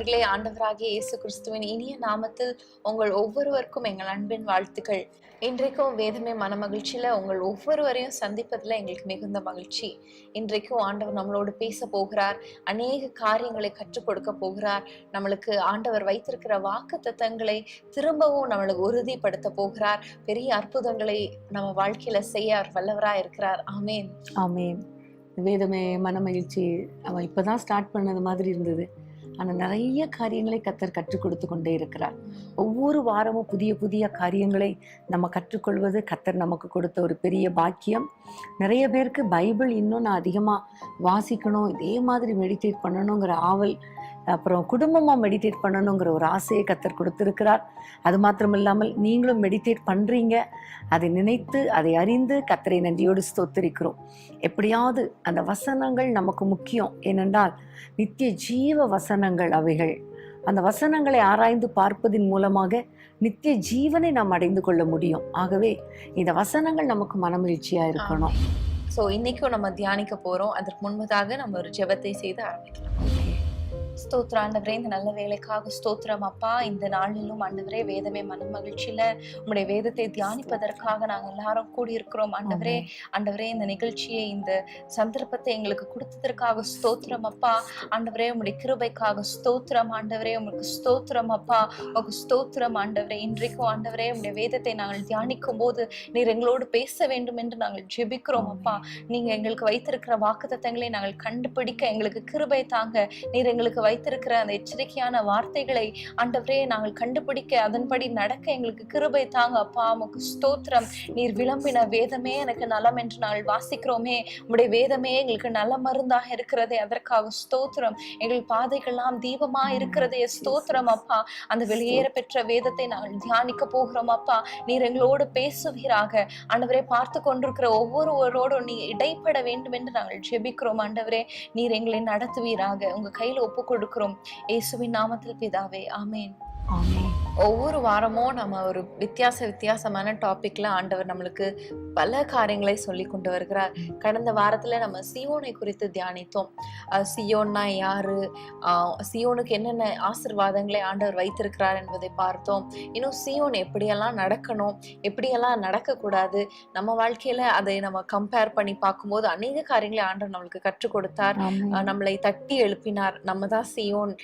அன்பானவர்களே, ஆண்டவராகிய இயேசு கிறிஸ்துவின் இனிய நாமத்தில் உங்கள் ஒவ்வொருவருக்கும் எங்கள் அன்பின் வாழ்த்துக்கள். இன்றைக்கும் வேதமே மனமகிழ்ச்சியில உங்கள் ஒவ்வொருவரையும் சந்திப்பதில் எங்களுக்கு மிகுந்த மகிழ்ச்சி. இன்றைக்கும் ஆண்டவர் நம்மளோடு பேச போகிறார். அநேக காரியங்களை கற்றுக் கொடுக்க போகிறார். நம்மளுக்கு ஆண்டவர் வைத்திருக்கிற வாக்குத்தத்தங்களை திரும்பவும் நம்மளுக்கு உறுதிப்படுத்த போகிறார். பெரிய அற்புதங்களை நம்ம வாழ்க்கையில செய்ய அவர் வல்லவராய் இருக்கிறார். ஆமேன், ஆமேன். வேதமே மனமகிழ்ச்சி அவன் இப்பதான் ஸ்டார்ட் பண்ணது மாதிரி இருந்தது. ஆனால் நிறைய காரியங்களை கர்த்தர் கற்றுக் கொடுத்து கொண்டே இருக்கிறார். ஒவ்வொரு வாரமும் புதிய புதிய காரியங்களை நம்ம கற்றுக்கொள்வது கர்த்தர் நமக்கு கொடுத்த ஒரு பெரிய பாக்கியம். நிறைய பேருக்கு பைபிள் இன்னும் நான் அதிகமாக வாசிக்கணும், இதே மாதிரி மெடிடேட் பண்ணணுங்கிற ஆவல், அப்புறம் குடும்பமாக மெடிடேட் பண்ணணுங்கிற ஒரு ஆசையை கர்த்தர் கொடுத்துருக்கிறார். அது மாத்திரம் இல்லாமல் நீங்களும் மெடிடேட் பண்ணுறீங்க. அதை நினைத்து அதை அறிந்து கர்த்தரை நன்றியோடு ஸ்தோத்திரிக்கிறோம். எப்படியாவது அந்த வசனங்கள் நமக்கு முக்கியம். ஏனென்றால் நித்திய ஜீவ வசனங்கள் அவைகள். அந்த வசனங்களை ஆராய்ந்து பார்ப்பதின் மூலமாக நித்திய ஜீவனை நாம் அடைந்து கொள்ள முடியும். ஆகவே இந்த வசனங்கள் நமக்கு மனமகிழ்ச்சியாக இருக்கணும். ஸோ இன்னைக்கும் நம்ம தியானிக்க போறோம். அதற்கு முன்பதாக நம்ம ஒரு ஜெபத்தை செய்து ஆரம்பிக்கலாம். ஸ்தோத்திரம் ஆண்டவரே, இந்த நல்ல வேலைக்காக ஸ்தோத்திரம் அப்பா. இந்த நாளிலும் ஆண்டவரே வேதமே மனம் மகிழ்ச்சியில உங்களுடைய வேதத்தை தியானிப்பதற்காக நாங்கள் எல்லாரும் கூடியிருக்கிறோம். ஆண்டவரே ஆண்டவரே இந்த நிகழ்ச்சியை, இந்த சந்தர்ப்பத்தை எங்களுக்கு கொடுத்ததற்காக ஸ்தோத்திரம் அப்பா. ஆண்டவரே உங்களுடைய கிருபைக்காக ஸ்தோத்திரம் ஆண்டவரே. உங்களுக்கு ஸ்தோத்திரம் அப்பா, உங்களுக்கு ஸ்தோத்திரம் ஆண்டவரே. இன்றைக்கும் ஆண்டவரே உங்களுடைய வேதத்தை நாங்கள் தியானிக்கும் போது நீர் எங்களோடு பேச வேண்டும் என்று நாங்கள் ஜெபிக்கிறோம் அப்பா. நீங்க எங்களுக்கு வைத்திருக்கிற வாக்குத்தத்தங்களை நாங்கள் கண்டுபிடிக்க எங்களுக்கு கிருபை தாங்க. நீர் எங்களுக்கு வைத்திருக்கிற அந்த எச்சரிக்கையான வார்த்தைகளை ஆண்டவரே நாங்கள் கண்டுபிடிக்க, அதன்படி நடக்க எங்களுக்கு கிருபை தாங்க அப்பா. உமக்கு ஸ்தோத்திரம். நீர் விளம்பின வேதமே எனக்கு நலம் என்று நாங்கள் வாசிக்கிறோமே. உம்முடைய வேதமே எங்களுக்கு நல்ல மருந்தாக இருக்கிறதே, அதற்காக ஸ்தோத்திரம். எங்கள் பாதைகள்லாம் தீபமா இருக்கிறதே, ஸ்தோத்திரம் அப்பா. அந்த வெளியேற பெற்ற வேதத்தை நாங்கள் தியானிக்க போகிறோம் அப்பா. நீர் எங்களோடு பேசுவீராக ஆண்டவரே. பார்த்து கொண்டிருக்கிற ஒவ்வொருவரோடும் நீ இடைப்பட வேண்டும் என்று நாங்கள் ஜெபிக்கிறோம் ஆண்டவரே. நீர் எங்களை நடத்துவீராக. உங்க கையில ஒப்பு கொடுக்கிறோம் இயேசுவின் நாமத்தில் பிதாவே, ஆமேன். ஒவ்வொரு வாரமும் நம்ம ஒரு வித்தியாசமான டாபிக்ல ஆண்டவர் நம்மளுக்கு பல காரியங்களை சொல்லி கொண்டு வருகிறார். கடந்த வாரத்துல நம்ம சியோனை குறித்து தியானித்தோம். சியோன்னா யாரு, சியோனுக்கு என்னென்ன ஆசீர்வாதங்களை ஆண்டவர் வைத்திருக்கிறார் என்பதை பார்த்தோம். இன்னும் சியோன் எப்படியெல்லாம் நடக்கணும், எப்படியெல்லாம் நடக்கக்கூடாது, நம்ம வாழ்க்கையில அதை நம்ம கம்பேர் பண்ணி பார்க்கும்போது அநேக காரியங்களை ஆண்டவர் நம்மளுக்கு கற்றுக் கொடுத்தார். நம்மளை தட்டி எழுப்பினார். நம்ம தான் சியோன்,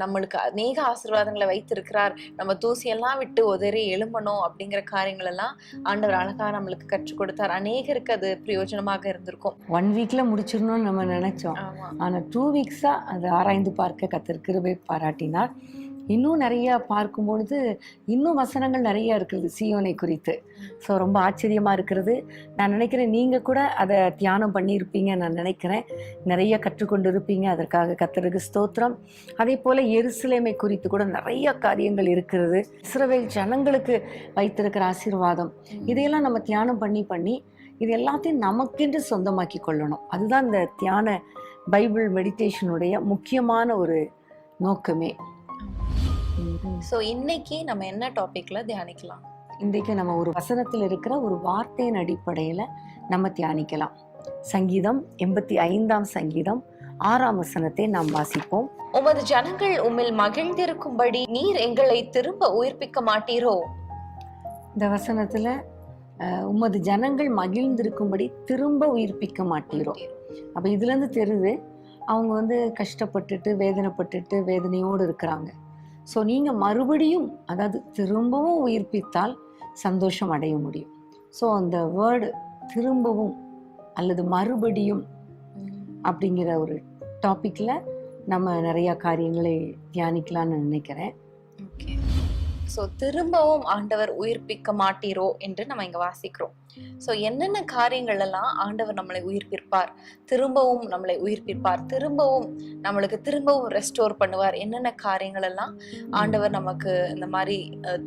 நம்மளுக்கு அநேக ஆசீர்வாதங்களை வைத்திருக்கிறார். நம்ம தூசியெல்லாம் விட்டு உதறி எழும்பணும் அப்படிங்கிற காரியங்கள் எல்லாம் ஆண்டவர் அழகா நம்மளுக்கு கற்றுக் கொடுத்தார். அநேகருக்கு அது பிரயோஜனமாக இருந்திருக்கும். 1 வீக்ல முடிச்சிடணும்னு நம்ம நினைச்சோம். ஆனா 2 வீக்ஸா அதை ஆராய்ந்து பார்க்க கர்த்தர் கிருபை பாராட்டினார். இன்னும் நிறைய பார்க்கும்பொழுது இன்னும் வசனங்கள் நிறைய இருக்குது சியோனை குறித்து. ஸோ ரொம்ப ஆச்சரியமா இருக்கிறது. நான் நினைக்கிறேன் நீங்க கூட அதை தியானம் பண்ணியிருப்பீங்க. நான் நினைக்கிறேன் நிறைய கற்றுக்கொண்டு இருப்பீங்க. அதற்காக கர்த்தருக்கு ஸ்தோத்திரம். அதே போல எருசலேமை குறித்து கூட நிறைய காரியங்கள் இருக்கிறது. இஸ்ரவேல் ஜனங்களுக்கு வைத்திருக்கிற ஆசீர்வாதம், இதையெல்லாம் நம்ம தியானம் பண்ணி இது எல்லாத்தையும் நமக்கென்று சொந்தமாக்கி கொள்ளணும். அதுதான் இந்த தியான பைபிள் மெடிடேஷனுடைய முக்கியமான ஒரு நோக்கமே. சோ இன்னைக்கு நம்ம என்ன டாபிக்ல தியானிக்கலாம்? இன்றைக்கு நம்ம ஒரு வசனத்தில் இருக்கிற ஒரு வார்த்தையின் அடிப்படையில நம்ம தியானிக்கலாம். சங்கீதம் 85ஆம் சங்கீதம் 6ஆம் வசனத்தை நாம் வாசிப்போம். உமது ஜனங்கள் உம்மில் மகிழ்ந்திருக்கும்படி நீர் எங்களை திரும்ப உயிர்ப்பிக்க மாட்டீரோ? இந்த வசனத்துல உமது ஜனங்கள் மகிழ்ந்திருக்கும்படி திரும்ப உயிர்ப்பிக்க மாட்டீரோ. அப்ப இதுல இருந்து தெரியுது அவங்க கஷ்டப்பட்டுட்டு வேதனைப்பட்டுட்டு வேதனையோடு இருக்கிறாங்க. ஸோ நீங்கள் மறுபடியும், அதாவது திரும்பவும் உயிர்ப்பித்தால் சந்தோஷம் அடைய முடியும். ஸோ அந்த வேர்டு திரும்பவும் அல்லது மறுபடியும் அப்படிங்கிற ஒரு டாப்பிக்கில் நம்ம நிறையா காரியங்களை தியானிக்கலான்னு நினைக்கிறேன். ஸோ திரும்பவும் ஆண்டவர் உயிர்ப்பிக்க மாட்டீரோ என்று நம்ம இங்க வாசிக்கிறோம். ஸோ என்னென்ன காரியங்கள் எல்லாம் ஆண்டவர் நம்மளை உயிர்ப்பிப்பார், திரும்பவும் நம்மளை உயிர்ப்பிப்பார், திரும்பவும் ரெஸ்டோர் பண்ணுவார், என்னென்ன காரியங்கள் எல்லாம் ஆண்டவர் நமக்கு இந்த மாதிரி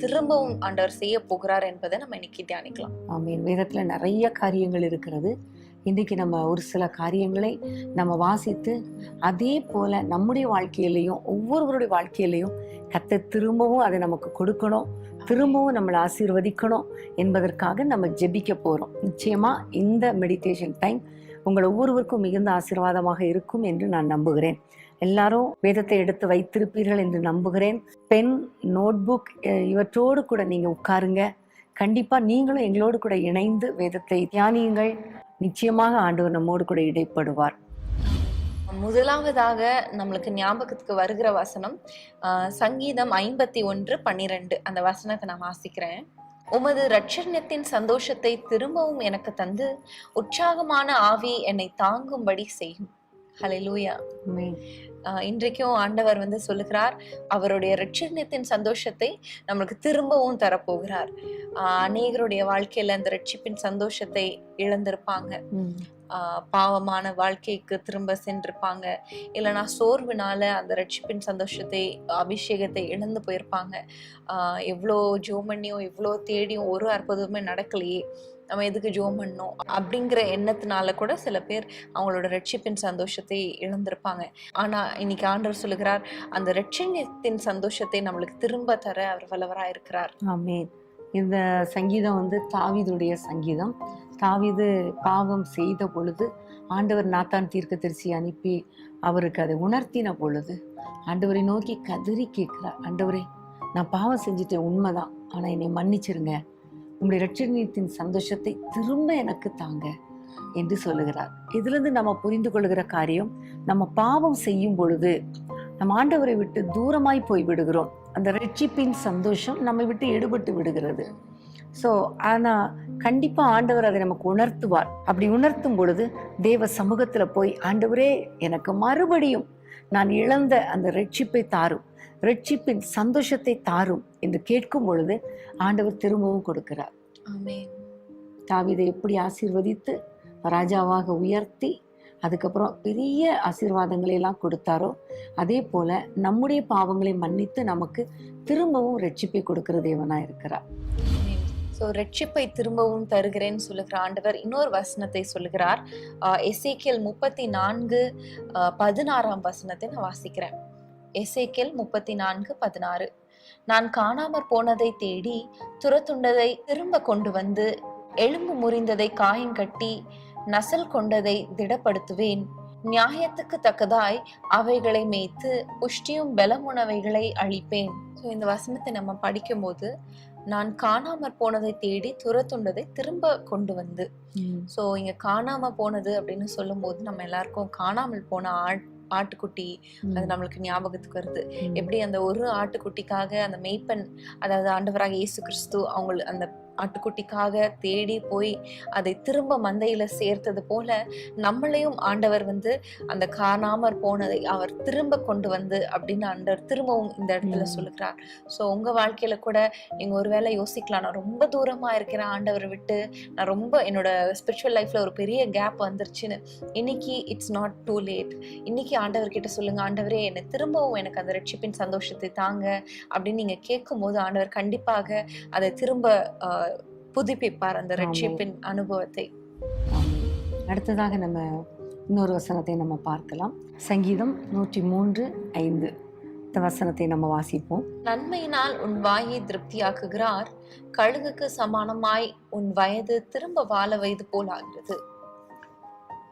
திரும்பவும் ஆண்டவர் செய்ய போகிறார் என்பதை நம்ம இன்னைக்கு தியானிக்கலாம். ஆமீன். வேதத்துல நிறைய காரியங்கள் இருக்கிறது. இன்றைக்கி நம்ம ஒரு சில காரியங்களை நம்ம வாசித்து அதே போல் நம்முடைய வாழ்க்கையிலையும் ஒவ்வொருவருடைய வாழ்க்கையிலையும் கர்த்தர் திரும்பவும் அதை நமக்கு கொடுக்கணும், திரும்பவும் நம்மளை ஆசீர்வதிக்கணும் என்பதற்காக நம்ம ஜெபிக்க போகிறோம். நிச்சயமாக இந்த மெடிடேஷன் டைம் உங்கள் ஒவ்வொருவருக்கும் மிகுந்த ஆசீர்வாதமாக இருக்கும் என்று நான் நம்புகிறேன். எல்லாரும் வேதத்தை எடுத்து வைத்திருப்பீர்கள் என்று நம்புகிறேன். பென், நோட்புக் இவற்றோடு கூட நீங்க உட்காருங்க. கண்டிப்பா நீங்களும் எங்களோடு கூட இணைந்து வேதத்தை தியானியுங்கள். நிச்சயமாக ஆண்டவர் நம்மோடு கூட இடைப்படுவார். முதலாவதாக நம்மளுக்கு ஞாபகத்துக்கு வருகிற வசனம் சங்கீதம் 51:12. அந்த வசனத்தை நான் வாசிக்கிறேன். உமது இரட்சண்யத்தின் சந்தோஷத்தை திரும்பவும் எனக்கு தந்து உற்சாகமான ஆவி என்னை தாங்கும்படி செய்யும். ஹல்லேலூயா. இன்றைக்கும் ஆண்டவர் சொல்லுகிறார், அவருடைய இரட்சண்யத்தின் சந்தோஷத்தை நம்மளுக்கு திரும்பவும் தரப்போகிறார். அநேகருடைய வாழ்க்கையில அந்த ரட்சிப்பின் சந்தோஷத்தை இழந்திருப்பாங்க. பாவமான வாழ்க்கைக்கு திரும்ப சென்றிருப்பாங்க. இல்லைன்னா சோர்வுனால அந்த ரட்சிப்பின் சந்தோஷத்தை, அபிஷேகத்தை இழந்து போயிருப்பாங்க. எவ்வளோ ஜோம் பண்ணியும் எவ்வளோ தேடியும் ஒரு அற்புதமே நடக்கலையே, நம்ம எதுக்கு ஜோம் பண்ணோம் அப்படிங்கிற எண்ணத்தினால கூட சில பேர் அவங்களோட ரட்சிப்பின் சந்தோஷத்தை இழந்திருப்பாங்க. ஆனா இன்னைக்கு ஆண்டவர் சொல்லுகிறார், அந்த ரட்சண்யத்தின் சந்தோஷத்தை நம்மளுக்கு திரும்ப தர அவர் வல்லவராக இருக்கிறார். ஆமென். இந்த சங்கீதம் தாவீதுடைய சங்கீதம். தாவீது பாவம் செய்த பொழுது ஆண்டவர் நாத்தான் தீர்க்கதரிசி அனுப்பி அவருக்கு அதை உணர்த்தின பொழுது ஆண்டவரை நோக்கி கதறி கேட்கிறார், ஆண்டவரே நான் பாவம் செஞ்சுட்டேன், உண்மைதான், ஆனா என்னை மன்னிச்சிருங்க, உங்களுடைய இரட்சணியத்தின் சந்தோஷத்தை திரும்ப எனக்கு தாங்க என்று சொல்லுகிறார். இதுல இருந்து நம்ம புரிந்து கொள்கிற காரியம், நம்ம பாவம் செய்யும் பொழுது நம்ம ஆண்டவரை விட்டு தூரமாய் போய் விடுகிறோம். அந்த ரட்சிப்பின் சந்தோஷம் நம்மை விட்டு எடுபட்டு விடுகிறது. ஸோ ஆனா கண்டிப்பா ஆண்டவர் அதை நமக்கு உணர்த்துவார். அப்படி உணர்த்தும் பொழுது தேவ சமூகத்துல போய், ஆண்டவரே எனக்கு மறுபடியும் நான் இழந்த அந்த ரட்சிப்பை தாரும், ரட்சிப்பின் சந்தோஷத்தை தாரும் என்று கேட்கும் பொழுது ஆண்டவர் திரும்பவும் கொடுக்கிறார். ஆமென். தாவீதை எப்படி ஆசீர்வதித்து ராஜாவாக உயர்த்தி அதுக்கப்புறம் பெரிய ஆசீர்வாதங்களை எல்லாம் கொடுத்தாரோ, அதே போல நம்முடைய பாவங்களை மன்னித்து நமக்கு திரும்பவும் ரட்சிப்பை கொடுக்கிற தேவனா இருக்கிறார். ஸோ ரட்சிப்பை திரும்பவும் தருகிறேன்னு சொல்லுகிற ஆண்டவர் இன்னொரு வசனத்தை சொல்லுகிறார். எசேக்கியேல் 34:16 வசனத்தை நான் வாசிக்கிறேன். எசேக்கியேல் 34:16. நான் காணாமற் போனதை தேடி துரத்துண்டதை திரும்ப கொண்டு வந்து, எலும்பு முறிந்ததை காயங்கட்டி, நசல் கொண்டதை திடப்படுத்துவேன். நியாயத்துக்கு தக்கதாய் அவைகளை மேய்த்து புஷ்டியும் பலமுனவைகளை அழிப்பேன். ஸோ இந்த வசனத்தை நம்ம படிக்கும் போது, நான் காணாமற் போனதை தேடி துரத்துண்டதை திரும்ப கொண்டு வந்து, ஸோ இங்க காணாம போனது அப்படின்னு சொல்லும் போது நம்ம எல்லாருக்கும் காணாமல் போன ஆட்டுக்குட்டி அது நம்மளுக்கு ஞாபகத்துக்கு வருது. எப்படி அந்த ஒரு ஆட்டுக்குட்டிக்காக அந்த மேய்ப்பன், அதாவது ஆண்டவராக இயேசு கிறிஸ்து அவங்க அந்த ஆட்டுக்குட்டிக்காக தேடி போய் அதை திரும்ப மந்தையில சேர்த்தது போல நம்மளையும் ஆண்டவர் அந்த காணாமற் போனதை அவர் திரும்ப கொண்டு வந்து அப்படின்னு ஆண்டவர் திரும்பவும் இந்த இடத்துல சொல்லுகிறார். ஸோ உங்க வாழ்க்கையில கூட நீங்க ஒருவேளை யோசிக்கலாம், நான் ரொம்ப தூரமா இருக்கிறேன் ஆண்டவரை விட்டு, நான் ரொம்ப என்னோட ஸ்பிரிச்சுவல் லைஃப்ல ஒரு பெரிய கேப் வந்துருச்சுன்னு. இன்னைக்கு இட்ஸ் நாட் டூ லேட். இன்னைக்கு ஆண்டவர் கிட்ட சொல்லுங்க, ஆண்டவரே என்னை திரும்பவும் எனக்கு அந்த ரட்சிப்பின் சந்தோஷத்தை தாங்க அப்படின்னு நீங்க கேட்கும் போது ஆண்டவர் கண்டிப்பாக அதை திரும்ப புதுப்பிப்பார், அந்த ரட்சிப்பின் அனுபவத்தை. அடுத்ததாக நம்ம இன்னொரு வசனத்தை நம்ம பார்க்கலாம். சங்கீதம் 103:5 இந்த வசனத்தை நம்ம வாசிப்போம். நன்மையினால் உன் வாயை திருப்தியாக்குகிறார், கழுகுக்கு சமானமாய் உன் வயது திரும்ப வாழ வயது போலாகிறது.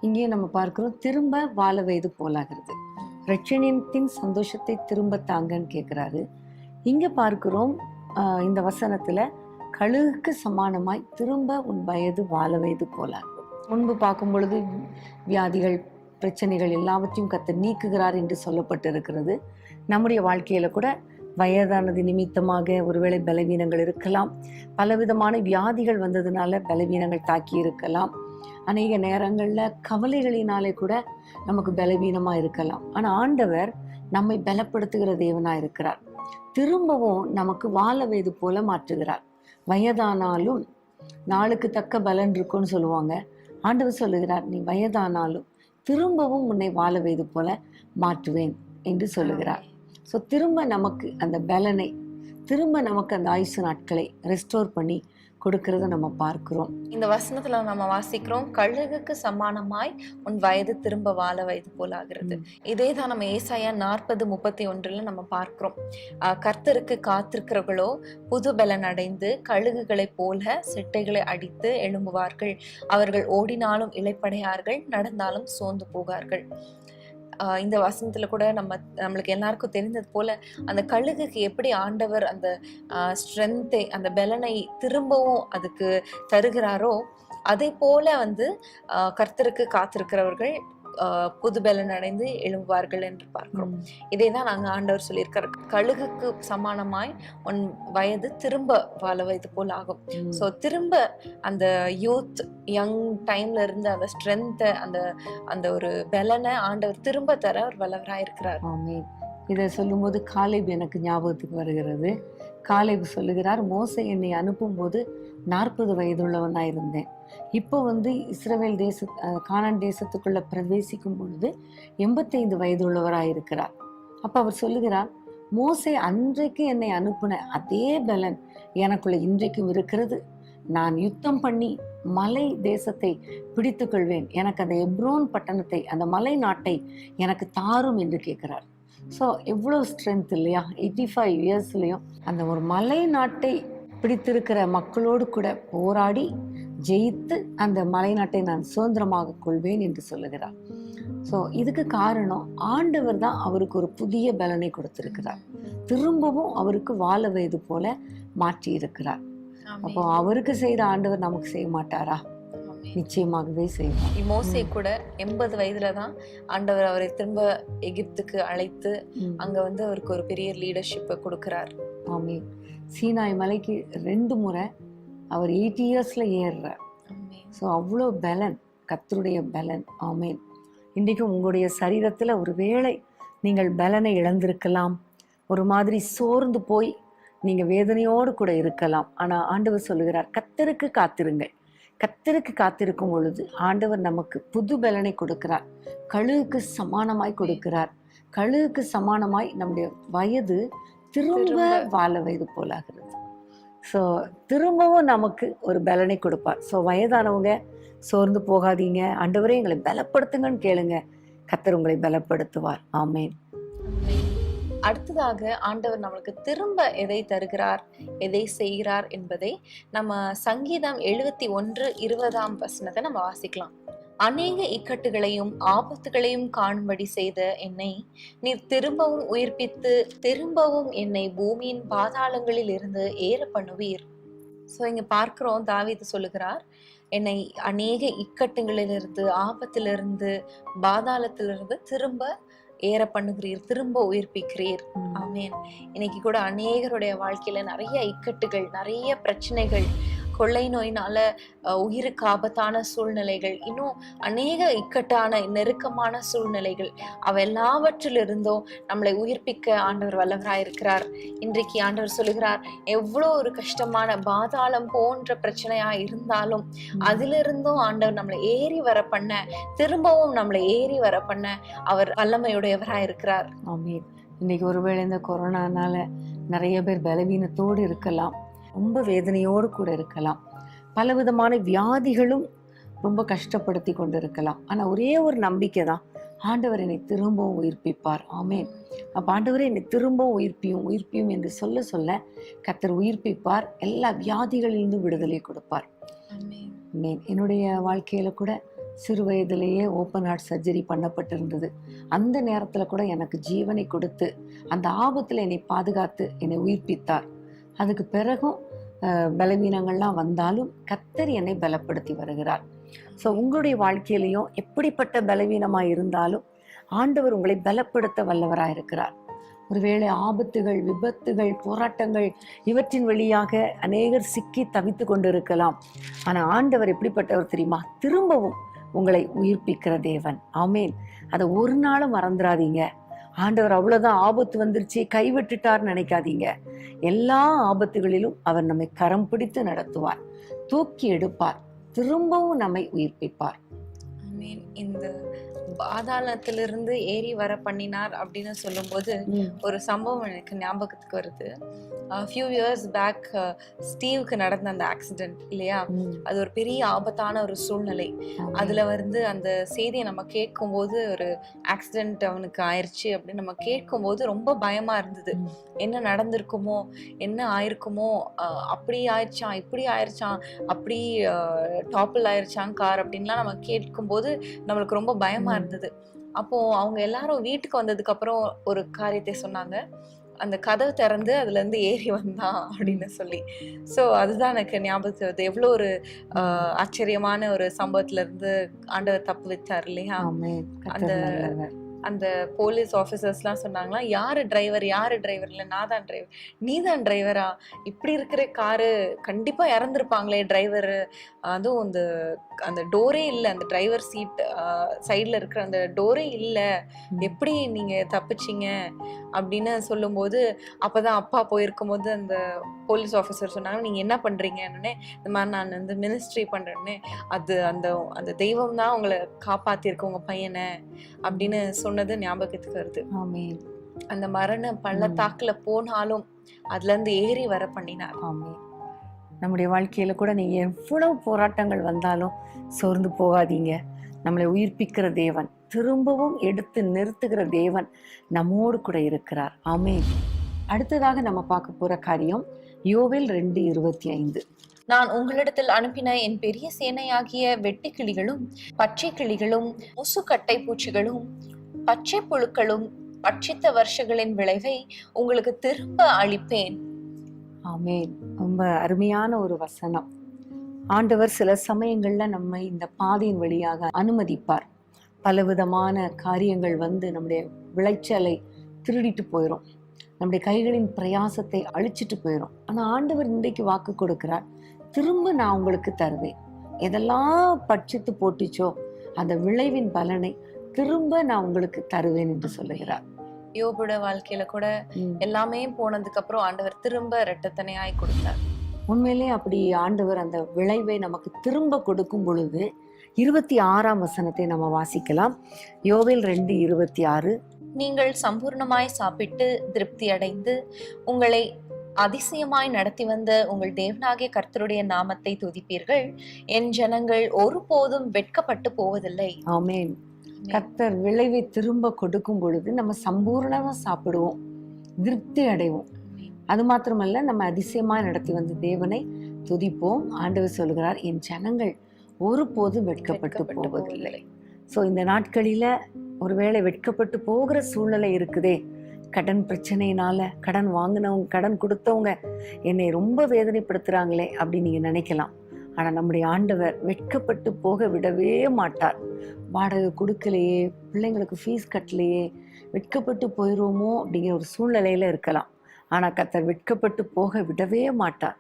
இங்கே நம்ம பார்க்கிறோம், திரும்ப வாழ வயது போலாகிறது. ரட்சணியத்தின் சந்தோஷத்தை திரும்ப தாங்கன்னு கேட்கிறாரு. இங்க பார்க்கிறோம் இந்த வசனத்துல கழுகுக்கு சமானமாய் திரும்ப உன் வயது வாழ வயது போலாகிறது. முன்பு பார்க்கும் பொழுது வியாதிகள், பிரச்சனைகள் எல்லாவற்றையும் கர்த்தர் நீக்குகிறார் என்று சொல்லப்பட்டிருக்கிறது. நம்முடைய வாழ்க்கையில கூட வயதானது நிமித்தமாக ஒருவேளை பலவீனங்கள் இருக்கலாம், பலவிதமான வியாதிகள் வந்ததுனால பலவீனங்கள் தாக்கி இருக்கலாம், அநேக நேரங்கள்ல கவலைகளினாலே கூட நமக்கு பலவீனமா இருக்கலாம். ஆனா ஆண்டவர் நம்மை பலப்படுத்துகிற தேவனா இருக்கிறார். திரும்பவும் நமக்கு வாழ வயது போல மாற்றுகிறார். வயதானாலும் நாளுக்கு தக்க பலன் இருக்கும்னு சொல்லுவாங்க. ஆண்டவர் சொல்லுகிறார், நீ வயதானாலும் திரும்பவும் உன்னை வாழ வயது போல மாற்றுவேன் என்று சொல்லுகிறார். ஸோ திரும்ப நமக்கு அந்த பலனை, திரும்ப நமக்கு அந்த ஆயுசு நாட்களை ரெஸ்டோர் பண்ணி கொடுக்கறத நம்ம பார்க்கிறோம். இந்த வசனத்துல நம்ம வாசிக்கிறோம், கழுகுக்கு சமானமாய் உன் வயது திரும்ப வாழ வயது போல ஆகிறது. இதே தான் நம்ம ஏசாயா 40:31 நம்ம பார்க்கிறோம். கர்த்தருக்கு காத்திருக்கிறவர்களோ புது பலன் அடைந்து கழுகுகளை போல செட்டைகளை அடித்து எழும்புவார்கள். அவர்கள் ஓடினாலும் இளைப்படையார்கள், நடந்தாலும் சோர்ந்து போகார்கள். இந்த வசனத்துல கூட நம்மளுக்கு எல்லாருக்கும் தெரிந்தது போல அந்த கழுகுக்கு எப்படி ஆண்டவர் அந்த ஸ்ட்ரென்த்தை, அந்த பலனை திரும்பவும் அதுக்கு தருகிறாரோ, அதே போல கர்த்தருக்கு காத்திருக்கிறவர்கள் புது பலன் அடைந்து எழும்புவார்கள் என்று பார்க்கிறோம். இதைதான் நாங்க ஆண்டவர் சொல்லியிருக்காரு, கழுகுக்கு சமானமாய் உன் வயது திரும்ப வாழ வயது போல் ஆகும். சோ திரும்ப அந்த யூத் யங் டைம்ல இருந்து அந்த ஸ்ட்ரென்த், அந்த ஒரு பலனை ஆண்டவர் திரும்ப தர ஒரு வல்லவராயிருக்கிறார். ஆமென். இதை சொல்லும்போது காலேப் எனக்கு ஞாபகத்துக்கு வருகிறது. காலேப் சொல்லுகிறார், மோசே என்னை அனுப்பும் போது 40 வயதுள்ளவனா இருந்தேன். இப்போ இஸ்ரவேல் கானான் தேசத்துக்குள்ள பிரவேசிக்கும் பொழுது 85 வயதுள்ளவராயிருக்கிறார். அப்ப அவர் சொல்லுகிறார், மோசே அன்றைக்கு என்னை அனுப்புன அதே பலன் எனக்குள்ள இன்றைக்கும் இருக்கிறது. நான் யுத்தம் பண்ணி மலை தேசத்தை பிடித்துக் கொள்வேன். எனக்கு அந்த எப்ரோன் பட்டணத்தை, அந்த மலை நாட்டை எனக்கு தாரும் என்று கேட்கிறார். ஸோ எவ்வளோ ஸ்ட்ரென்த் இல்லையா? 85 இயர்ஸ்லையும் அந்த ஒரு மலை நாட்டை பிடித்திருக்கிற மக்களோடு கூட போராடி ஜெயித்து அந்த மலை நாட்டை நான் சுதந்திரமாக கொள்வேன் என்று சொல்லுகிறார். ஸோ இதுக்கு காரணம் ஆண்டவர் தான் அவருக்கு ஒரு புதிய பலனை கொடுத்திருக்கிறார். திரும்பவும் அவருக்கு வாழ வயது போல மாற்றி இருக்கிறார். அப்போ அவருக்கு செய்த ஆண்டவர் நமக்கு செய்ய மாட்டாரா? நிச்சயமாகவே செய்வார். மோசே கூட 80 வயதுலதான் ஆண்டவர் அவரை திரும்ப எகிப்துக்கு அழைத்து அங்க அவருக்கு ஒரு பெரிய லீடர்ஷிப்பை கொடுக்கிறார். ஆமென். சீனாய் மலைக்கு 2 முறை அவர் 80 இயர்ஸ்ல ஏறுறார். ஸோ அவ்வளோ பலன், கர்த்தருடைய பலன். ஆமென். இன்றைக்கும் உங்களுடைய சரீரத்துல ஒருவேளை நீங்கள் பலனை இழந்திருக்கலாம், ஒரு மாதிரி சோர்ந்து போய் நீங்க வேதனையோடு கூட இருக்கலாம். ஆனா ஆண்டவர் சொல்லுகிறார், கர்த்தருக்கு காத்திருங்கள். கர்த்தருக்கு காத்திருக்கும் பொழுது ஆண்டவர் நமக்கு புது பலனை கொடுக்கிறார். கழுகுக்கு சமானமாய் கொடுக்கிறார். கழுகுக்கு சமானமாய் நம்முடைய வயது திரும்ப வாழ வயது போலாகிறது. ஸோ திரும்பவும் நமக்கு ஒரு பலனை கொடுப்பார். ஸோ வயதானவங்க சோர்ந்து போகாதீங்க, ஆண்டவரே எங்களை பலப்படுத்துங்கன்னு கேளுங்க, கர்த்தர் உங்களை பலப்படுத்துவார். ஆமென். அடுத்ததாக ஆண்டவர் நம்மளுக்கு திரும்ப எதை தருகிறார், எதை செய்கிறார் என்பதை நம்ம சங்கீதம் 71:20 நம்ம வாசிக்கலாம். அநேக இக்கட்டுகளையும் ஆபத்துகளையும் காணும்படி செய்த என்னை நீர் திரும்பவும் உயிர்ப்பித்து திரும்பவும் என்னை பூமியின் பாதாளங்களில் இருந்து ஏற பண்ணுவீர். ஸோ இங்க பார்க்கிறோம், தாவீது சொல்லுகிறார், என்னை அநேக இக்கட்டுகளிலிருந்து, ஆபத்திலிருந்து, பாதாளத்திலிருந்து திரும்ப ஏற பண்ணுகிறீர், திரும்ப உயிர்ப்பிக்கிறீர். ஆமென். இன்னைக்கு கூட அநேகருடைய வாழ்க்கையில நிறைய இக்கட்டுகள், நிறைய பிரச்சனைகள், கொள்ளை நோயினால உயிருக்கு ஆபத்தான சூழ்நிலைகள், இன்னும் அநேக இக்கட்டான நெருக்கமான சூழ்நிலைகள், எல்லாவற்றிலிருந்தும் நம்மளை உயிர்ப்பிக்க ஆண்டவர் வல்லவராயிருக்கிறார். இன்றைக்கு ஆண்டவர் சொல்லுகிறார், எவ்வளோ ஒரு கஷ்டமான பாதாளம் போன்ற பிரச்சனையா இருந்தாலும் அதிலிருந்தும் ஆண்டவர் நம்மளை ஏறி வர பண்ண, திரும்பவும் நம்மளை ஏறி வர பண்ண அவர் வல்லமையுடையவராயிருக்கிறார். ஆமென். இன்னைக்கு ஒருவேளை இந்த கொரோனானால நிறைய பேர் பலவீனத்தோடு இருக்கலாம், ரொம்ப வேதனையோடு கூட இருக்கலாம், பலவிதமான வியாதிகளும் ரொம்ப கஷ்டப்படுத்தி கொண்டு இருக்கலாம். ஆனா ஒரே ஒரு நம்பிக்கை தான், ஆண்டவர் என்னை திரும்பவும் உயிர்ப்பிப்பார். ஆமென். அப்ப ஆண்டவரே என்னை திரும்பவும் உயிர்ப்பியும் என்று சொல்ல சொல்ல கர்த்தர் உயிர்ப்பிப்பார், எல்லா வியாதிகளிலிருந்து விடுதலை கொடுப்பார். ஆமென். என்னுடைய வாழ்க்கையில கூட சிறு வயதிலேயே ஓப்பன் ஹார்ட் சர்ஜரி பண்ணப்பட்டிருந்தது. அந்த நேரத்துல கூட எனக்கு ஜீவனை கொடுத்து அந்த ஆபத்துல என்னை பாதுகாத்து என்னை உயிர்ப்பித்தார். அதுக்கு பிறகும் பலவீனங்கள்லாம் வந்தாலும் கர்த்தர் என்னை பலப்படுத்தி வருகிறார். ஸோ உங்களுடைய வாழ்க்கையிலையும் எப்படிப்பட்ட பலவீனமாக இருந்தாலும் ஆண்டவர் உங்களை பலப்படுத்த வல்லவராக இருக்கிறார். ஒருவேளை ஆபத்துகள், விபத்துகள், போராட்டங்கள் இவற்றின் வழியாக அநேகர் சிக்கி தவித்து கொண்டு இருக்கலாம். ஆனால் ஆண்டவர் எப்படிப்பட்டவர் தெரியுமா? திரும்பவும் உங்களை உயிர்ப்பிக்கிற தேவன். ஆமேன். அதை ஒரு நாளும் மறந்துடாதீங்க. ஆண்டவர் அவ்வளவுதான், ஆபத்து வந்துருச்சு கைவிட்டுட்டார்னு நினைக்காதீங்க. எல்லா ஆபத்துகளிலும் அவர் நம்மை கரம் பிடித்து நடத்துவார், தூக்கி எடுப்பார், திரும்பவும் நம்மை உயிர்ப்பிப்பார். இந்த பாதாளத்திலிருந்து ஏறி வர பண்ணினார் அப்படின்னு சொல்லும்போது ஒரு சம்பவம் எனக்கு ஞாபகத்துக்கு வருது. ஃபியூ இயர்ஸ் பேக் ஸ்டீவுக்கு நடந்த அந்த ஆக்சிடென்ட் இல்லையா, அது ஒரு பெரிய ஆபத்தான ஒரு சூழ்நிலை. அதுல அந்த செய்தியை நம்ம கேட்கும் போது, ஒரு ஆக்சிடென்ட் அவனுக்கு ஆயிடுச்சு அப்படின்னு நம்ம கேட்கும் போது ரொம்ப பயமா இருந்தது. என்ன நடந்திருக்குமோ, என்ன ஆயிருக்குமோ, அப்படி ஆயிடுச்சான், இப்படி ஆயிடுச்சான், அப்படி டாப்பிள் ஆயிடுச்சான் கார் அப்படின்லாம் நம்ம கேட்கும் போது நம்மளுக்கு ரொம்ப பயமா இருந்தது. அப்போ அவங்க எல்லாரும் வீட்டுக்கு வந்ததுக்கு அப்புறம் ஒரு காரியத்தை சொன்னாங்க. அந்த கதவு திறந்து அதுல இருந்து ஏறி வந்தான் அப்படின்னு சொல்லி. சோ அதுதான் எனக்கு ஞாபகத்துக்கு வருது. எவ்வளவு ஒரு ஆச்சரியமான ஒரு சம்பவத்துல இருந்து ஆண்டவர் தப்பு வச்சார் இல்லையா? ஆமென். அந்த கர்த்தர் நல்லவர். அந்த போலீஸ் ஆஃபீஸர்ஸ்லாம் சொன்னாங்களா, யாரு டிரைவர் யாரு டிரைவர்? இல்ல நான் தான் டிரைவர். நீ தான் டிரைவரா? இப்படி இருக்கிற காரு கண்டிப்பா இறந்துருப்பாங்களே டிரைவரு. அதுவும் அந்த டோரே இல்ல, அந்த டிரைவர் சீட் சைட்ல இருக்கிற அந்த டோரே இல்ல, எப்படி நீங்க தப்பிச்சீங்க அப்படின்னு சொல்லும்போது, அப்பதான் அப்பா போயிருக்கும்போது அந்த போலீஸ் ஆஃபீஸர் சொன்னாங்க, நீங்க என்ன பண்றீங்கன்னு. இந்த மாதிரி நான் வந்து மினிஸ்ட்ரி பண்றேன்னு. அது அந்த அந்த தெய்வம் தான் உங்களை காப்பாத்திருக்கு உங்க பையனை அப்படின்னு சொன்னது ஞாபகத்துக்கு வருது. ஆமென். அந்த மரண பள்ளத்தாக்குல போனாலும் அதுல இருந்து ஏறி வர பண்ணினார். ஆமென். நம்முடைய வாழ்க்கையில கூட நீங்க எவ்வளவு போராட்டங்கள் வந்தாலும் சோர்ந்து போகாதீங்க. நம்மளை உயிர்ப்பிக்கிற தேவன், திரும்பவும் எடுத்து நிறுத்துகிற தேவன் நம்மோடு கூட இருக்கிறார். ஆமென். அடுத்ததாக நம்ம பார்க்க போற காரியம் யோவேல் 2:25. நான் உங்களிடத்தில் அனுப்பின என் பெரிய சேனையாகிய வெட்டுக்கிளிகளும் பச்சை கிளிகளும் முசுக்கட்டை பூச்சிகளும் பச்சை புழுக்களும் பட்சித்த வருஷங்களின் விளைவை உங்களுக்கு திரும்ப அளிப்பேன். ஆமென். ரொம்ப அருமையான ஒரு வசனம். ஆண்டவர் சில சமயங்கள்ல நம்ம இந்த பாதையின் வழியாக அனுமதிப்பார். பலவிதமான காரியங்கள் வந்து நம்முடைய விளைச்சலை திருடிட்டு போயிடும், நம்முடைய கைகளின் பிரயாசத்தை அழிச்சிட்டு போயிடும். ஆனா ஆண்டவர் இன்றைக்கு வாக்கு கொடுக்கிறார், திரும்ப நான் உங்களுக்கு தருவேன். எதெல்லாம் பட்சித்து போட்டுச்சோ அந்த விளைவின் பலனை திரும்ப நான் உங்களுக்கு தருவேன் என்று சொல்லுகிறார். யோபுட வாழ்க்கையில கூட எல்லாமே போனதுக்கு அப்புறம் ஆண்டவர் திரும்ப இரட்டத்தனையாய் கொடுத்தார். உண்மையிலே அப்படி ஆண்டவர் அந்த விளைவை நமக்கு திரும்ப கொடுக்கும் பொழுது 26ஆம் வசனத்தை நம்ம வாசிக்கலாம். யோவேல் 2:26. நீங்கள் சம்பூர்ணமாய் சாப்பிட்டு திருப்தி அடைந்து உங்களை அதிசயமாய் நடத்தி வந்த உங்கள் தேவனாகிய கர்த்தருடைய நாமத்தை துதிப்பீர்கள். என் ஜனங்கள் ஒருபோதும் வெட்கப்பட்டு போவதில்லை. ஆமென். கர்த்தர் விளைவை திரும்ப கொடுக்கும் பொழுது நம்ம சம்பூர்ணமா சாப்பிடுவோம், திருப்தி அடைவோம். அது மாத்திரமல்ல, நம்ம அதிசயமா நடத்தி வந்த தேவனை துதிப்போம். ஆண்டவர் சொல்கிறார், என் ஜனங்கள் ஒருபோதும் வெட்கப்பட்டு போவதில்லை. ஸோ இந்த நாட்களில ஒருவேளை வெட்கப்பட்டு போகிற சூழ்நிலை இருக்குதே, கடன் பிரச்சனையினால, கடன் வாங்கினவங்க, கடன் கொடுத்தவங்க என்னை ரொம்ப வேதனைப்படுத்துறாங்களே அப்படின்னு நீங்க நினைக்கலாம். ஆனா நம்முடைய ஆண்டவர் வெட்கப்பட்டு போக விடவே மாட்டார். வாடகை கொடுக்கலையே, பிள்ளைங்களுக்கு ஃபீஸ் கட்டலையே, வெட்கப்பட்டு போயிடுவோமோ அப்படிங்கிற ஒரு சூழ்நிலையில இருக்கலாம். ஆனா கர்த்தர் வெட்கப்பட்டு போக விடவே மாட்டார்.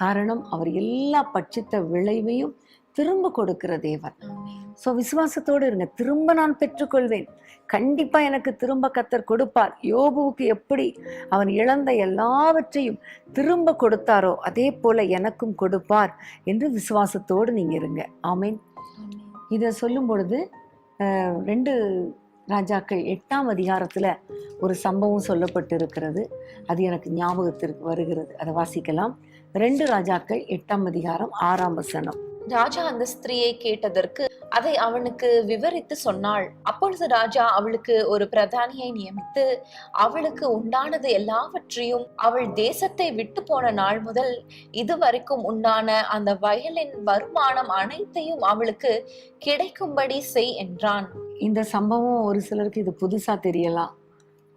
காரணம், அவர் எல்லா பட்சித்த விளைவையும் திரும்ப கொடுக்கிற தேவன். ஸோ விசுவாசத்தோடு இருங்க. திரும்ப நான் பெற்றுக்கொள்வேன், கண்டிப்பா எனக்கு திரும்ப கர்த்தர் கொடுப்பார். யோபுவுக்கு எப்படி அவன் இழந்த எல்லாவற்றையும் திரும்ப கொடுத்தாரோ அதே போல எனக்கும் கொடுப்பார் என்று விசுவாசத்தோடு நீங்க இருங்க. ஆமென். இதை சொல்லும் பொழுது 2 ராஜாக்கள் 8ஆம் அதிகாரத்துல ஒரு சம்பவம் சொல்லப்பட்டு இருக்கிறது. அது எனக்கு ஞாபகத்திற்கு வருகிறது. அதை வாசிக்கலாம். 2 ராஜாக்கள் 8ஆம் அதிகாரம் 6ஆம் வசனம். ராஜா அந்த ஸ்திரீயை கேட்டதற்கு அதை அவனுக்கு விவரித்து சொன்னாள். அப்பொழுது ராஜா அவளுக்கு ஒரு பிரதானியை நியமித்து அவளுக்கு உண்டானது எல்லாவற்றையும் அவள் தேசத்தை விட்டு போன நாள் முதல் இதுவரைக்கும் உண்டான அந்த வயலின் வருமானம் அனைத்தையும் அவளுக்கு கிடைக்கும்படி செய் என்றான். இந்த சம்பவம் ஒரு சிலருக்கு இது புதுசா தெரியலாம்.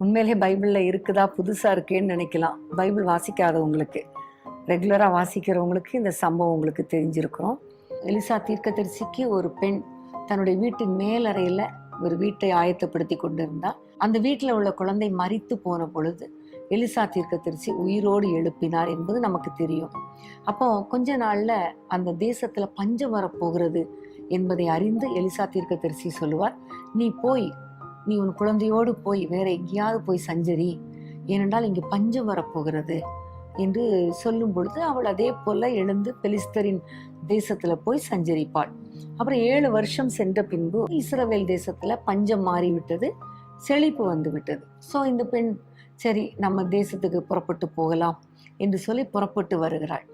உண்மையிலே பைபிள்ல இருக்குதா, புதுசா இருக்கேன்னு நினைக்கலாம். பைபிள் வாசிக்காதவங்களுக்கு, ரெகுலரா வாசிக்கிறவங்களுக்கு இந்த சம்பவம் உங்களுக்கு தெரிஞ்சிருக்கிறோம். எலிசா தீர்க்கதரிசிக்கு ஒரு பெண் தன்னுடைய வீட்டின் மேலறையில ஒரு வீட்டை ஆயத்தப்படுத்தி கொண்டிருந்தார். அந்த வீட்டில் உள்ள குழந்தை மரித்து போன பொழுது எலிசா தீர்க்கதரிசி உயிரோடு எழுப்பினார் என்பது நமக்கு தெரியும். அப்போ கொஞ்ச நாள்ல அந்த தேசத்துல பஞ்சம் வரப்போகிறது என்பதை அறிந்து எலிசா தீர்க்கதரிசி சொல்லுவார், நீ உன் குழந்தையோடு போய் வேற எங்கேயாவது போய் சஞ்சரி, ஏனென்றால் இங்கு பஞ்சம் வரப்போகிறது என்று சொல்லும் பொழுது அவள் அதே போல எழுந்து பெலிஸ்தரின் தேசத்துல போய் சஞ்சரிப்பாள். அப்புறம் 7 வருஷம் சென்ற பின்பு இஸ்ரவேல் தேசத்துல பஞ்சம் மாறிவிட்டது, செழிப்பு வந்து விட்டது. ஸோ இந்த பெண் சரி நம்ம தேசத்துக்கு புறப்பட்டு போகலாம் என்று சொல்லி புறப்பட்டு வருகிறாள்.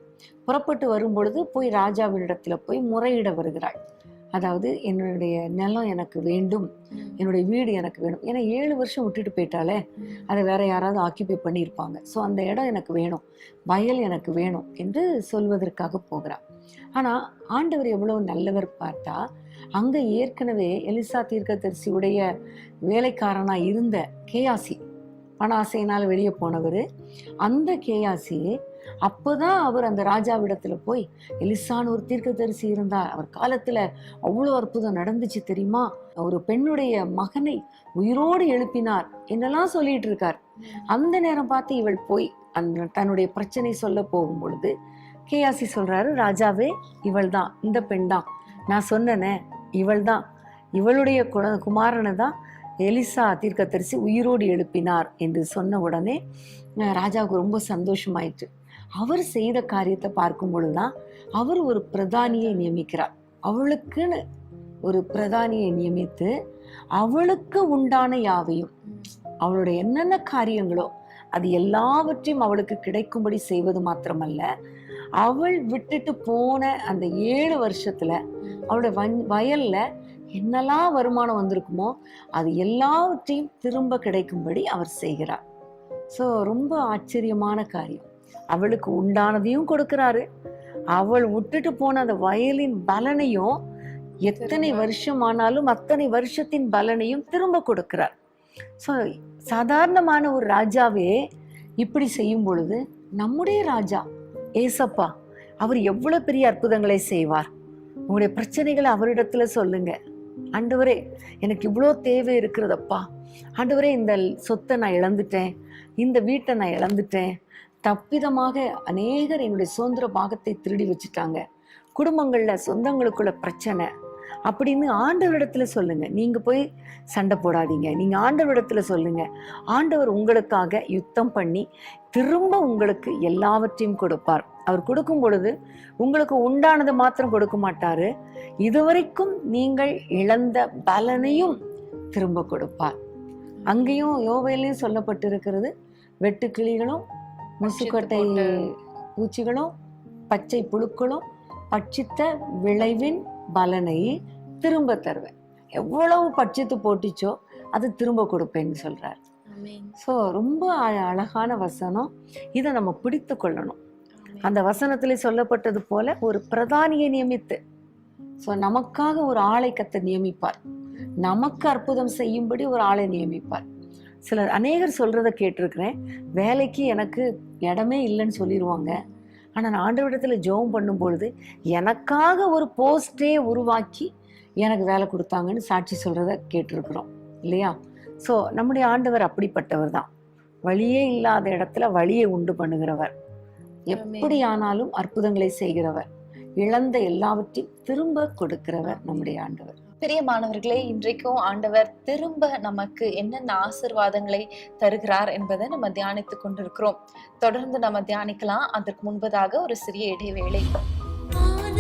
புறப்பட்டு வரும் பொழுது போய் ராஜாவினிடத்துல போய் முறையிட வருகிறாள். அதாவது என்னுடைய நிலம் எனக்கு வேண்டும், என்னுடைய வீடு எனக்கு வேணும். ஏன்னா 7 வருஷம் விட்டுட்டு போயிட்டாலே, அதை வேற யாராவது ஆக்கியபை பண்ணியிருப்பாங்க. ஸோ அந்த இடம் எனக்கு வேணும், வயல் எனக்கு வேணும் என்று சொல்வதற்காக போகிறார். ஆனா ஆண்டவர் எவ்வளவு நல்லவர் பார்த்தா, அங்க ஏற்கனவே எலிசா தீர்க்கதரிசியுடைய வேலைக்காரனா இருந்த கேயாசி, பண ஆசையினால் வெளியே போனவர், அந்த கேயாசி அப்போதான் அவர் அந்த ராஜாவிடத்துல போய், எலிசான்னு ஒரு தீர்க்கதரிசி இருந்தார், அவர் காலத்துல அவ்வளோ அற்புதம் நடந்துச்சு தெரியுமா, ஒரு பெண்ணுடைய மகனை உயிரோடு எழுப்பினார் என்னெல்லாம் சொல்லிட்டு இருக்கார். அந்த நேரம் பார்த்து இவள் போய் அந்த தன்னுடைய பிரச்சனை சொல்ல போகும் பொழுது கேயாசி சொல்றாரு, ராஜாவே இவள் தான், இந்த பெண் தான், நான் சொன்னனே இவள் தான், இவளுடைய குமாரனை தான் எலிசா தீர்க்கதரிசி உயிரோடு எழுப்பினார் என்று சொன்ன உடனே ராஜாவுக்கு ரொம்ப சந்தோஷமாயிற்று. அவர் செய்த காரியத்தை பார்க்கும் பொழுதுதான் அவர் ஒரு பிரதானியை நியமிக்கிறார். அவளுக்குன்னு ஒரு பிரதானியை நியமித்து அவளுக்கு உண்டான யாவையும், அவளுடைய என்னென்ன காரியங்களோ அது எல்லாவற்றையும் அவளுக்கு கிடைக்கும்படி செய்வது மாத்திரமல்ல, அவள் விட்டுட்டு போன அந்த 7 வருஷத்துல அவளுடைய வயல்ல என்னெல்லாம் வருமானம் வந்திருக்குமோ அது எல்லாவற்றையும் திரும்ப கிடைக்கும்படி அவர் செய்கிறார். ஸோ ரொம்ப ஆச்சரியமான காரியம். அவளுக்கு உண்டானதையும் கொடுக்கிறாரு, அவள் விட்டுட்டு போன அந்த வயலின் பலனையும் எத்தனை வருஷம் ஆனாலும் அத்தனை வருஷத்தின் பலனையும் திரும்ப கொடுக்கிறார். ஸோ சாதாரணமான ஒரு ராஜாவே இப்படி செய்யும் பொழுது நம்முடைய ராஜா ஏசப்பா அவர் எவ்வளவு பெரிய அற்புதங்களை செய்வார். உங்களுடைய பிரச்சனைகளை அவரிடத்துல சொல்லுங்க. ஆண்டவரே எனக்கு இவ்வளோ தேவை இருக்கிறதப்பா, ஆண்டவரே இந்த சொத்தை நான் இழந்துட்டேன், இந்த வீட்டை நான் இழந்துட்டேன், தப்பிதமாக அநேகர் என்னுடைய சுதந்திர பாகத்தை திருடி வச்சுட்டாங்க, குடும்பங்கள்ல சொந்தங்களுக்குள்ள பிரச்சனை அப்படின்னு ஆண்டவரிடத்துல சொல்லுங்க. நீங்க போய் சண்டை போடாதீங்க, நீங்க ஆண்டவரிடத்துல சொல்லுங்க. ஆண்டவர் உங்களுக்காக யுத்தம் பண்ணி திரும்ப உங்களுக்கு எல்லாவற்றையும் கொடுப்பார். அவர் கொடுக்கும் பொழுது உங்களுக்கு உண்டானது மாத்திரம் கொடுக்க மாட்டாரு, இதுவரைக்கும் நீங்கள் இழந்த பலனையும் திரும்ப கொடுப்பார். அங்கேயும் யோவேலையும் சொல்லப்பட்டிருக்கிறது, வெட்டுக்கிளிகளும் முசுக்கட்டை பூச்சிகளும் பச்சை புழுக்களும் பட்சித்த விளைவின் பலனை திரும்ப தருவேன். எவ்வளவு பட்சித்து போட்டுச்சோ அது திரும்ப கொடுப்பேன்னு சொல்றார். ஸோ ரொம்ப அழகான வசனம். இதை நம்ம பிடித்து கொள்ளணும். அந்த வசனத்திலே சொல்லப்பட்டது போல ஒரு பிரதானியை நியமித்து, ஸோ நமக்காக ஒரு ஆளை கர்த்தர் நியமிப்பார், நமக்கு அற்புதம் செய்யும்படி ஒரு ஆளை நியமிப்பார். சிலர் அநேகர் சொல்றத கேட்டிருக்கிறேன், வேலைக்கு எனக்கு இடமே இல்லைன்னு சொல்லிடுவாங்க, ஆனால் நான் ஆண்டவரிடத்துல ஜெபம் பண்ணும் பொழுது எனக்காக ஒரு போஸ்டே உருவாக்கி எனக்கு வேலை கொடுத்தாங்கன்னு சாட்சி சொல்றத கேட்டிருக்கிறோம் இல்லையா? ஸோ நம்முடைய ஆண்டவர் அப்படிப்பட்டவர் தான், வழியே இல்லாத இடத்துல வழியை உண்டு பண்ணுகிறவர், எப்படி ஆனாலும் அற்புதங்களை செய்கிறவர், இழந்த எல்லாவற்றையும் திரும்ப கொடுக்கிறவர் நம்முடைய ஆண்டவர். பிரியமானவர்களே, இன்றைக்கும் ஆண்டவர் திரும்ப நமக்கு என்னென்ன ஆசீர்வாதங்களை தருகிறார் என்பதை நம்ம தியானித்துக் கொண்டிருக்கிறோம். தொடர்ந்து நம்ம தியானிக்கலாம். அதற்கு முன்பதாக ஒரு சிறிய இடைவேளை. அவர்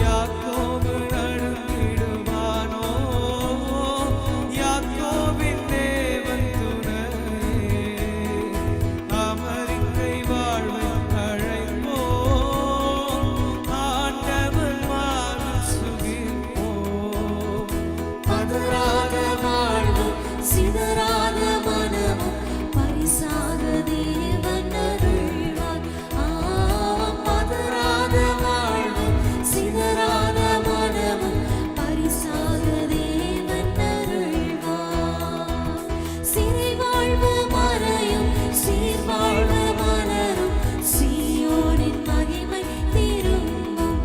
யாக்கோபு நடுங்கிடுவானோ, யாக்கோபின் தேவன் துணையே. அமெரிக்கை வாழ்வை அழைப்போம், ஆண்டவர் வாழ்வில் சுகிப்போம். பதறாத வாழ்வும் சிதறாத மனமும் பரிசாக தேவன் அருள்வார். பதறாத வாழ்வும் சிதறாத மனமும் பரிசாக தேவன் அருள்வார். சிறை வாழ்வு மறையும் சீர்வாழ்வு மலரும் சீயோனின் மகிமை திரும்பும்.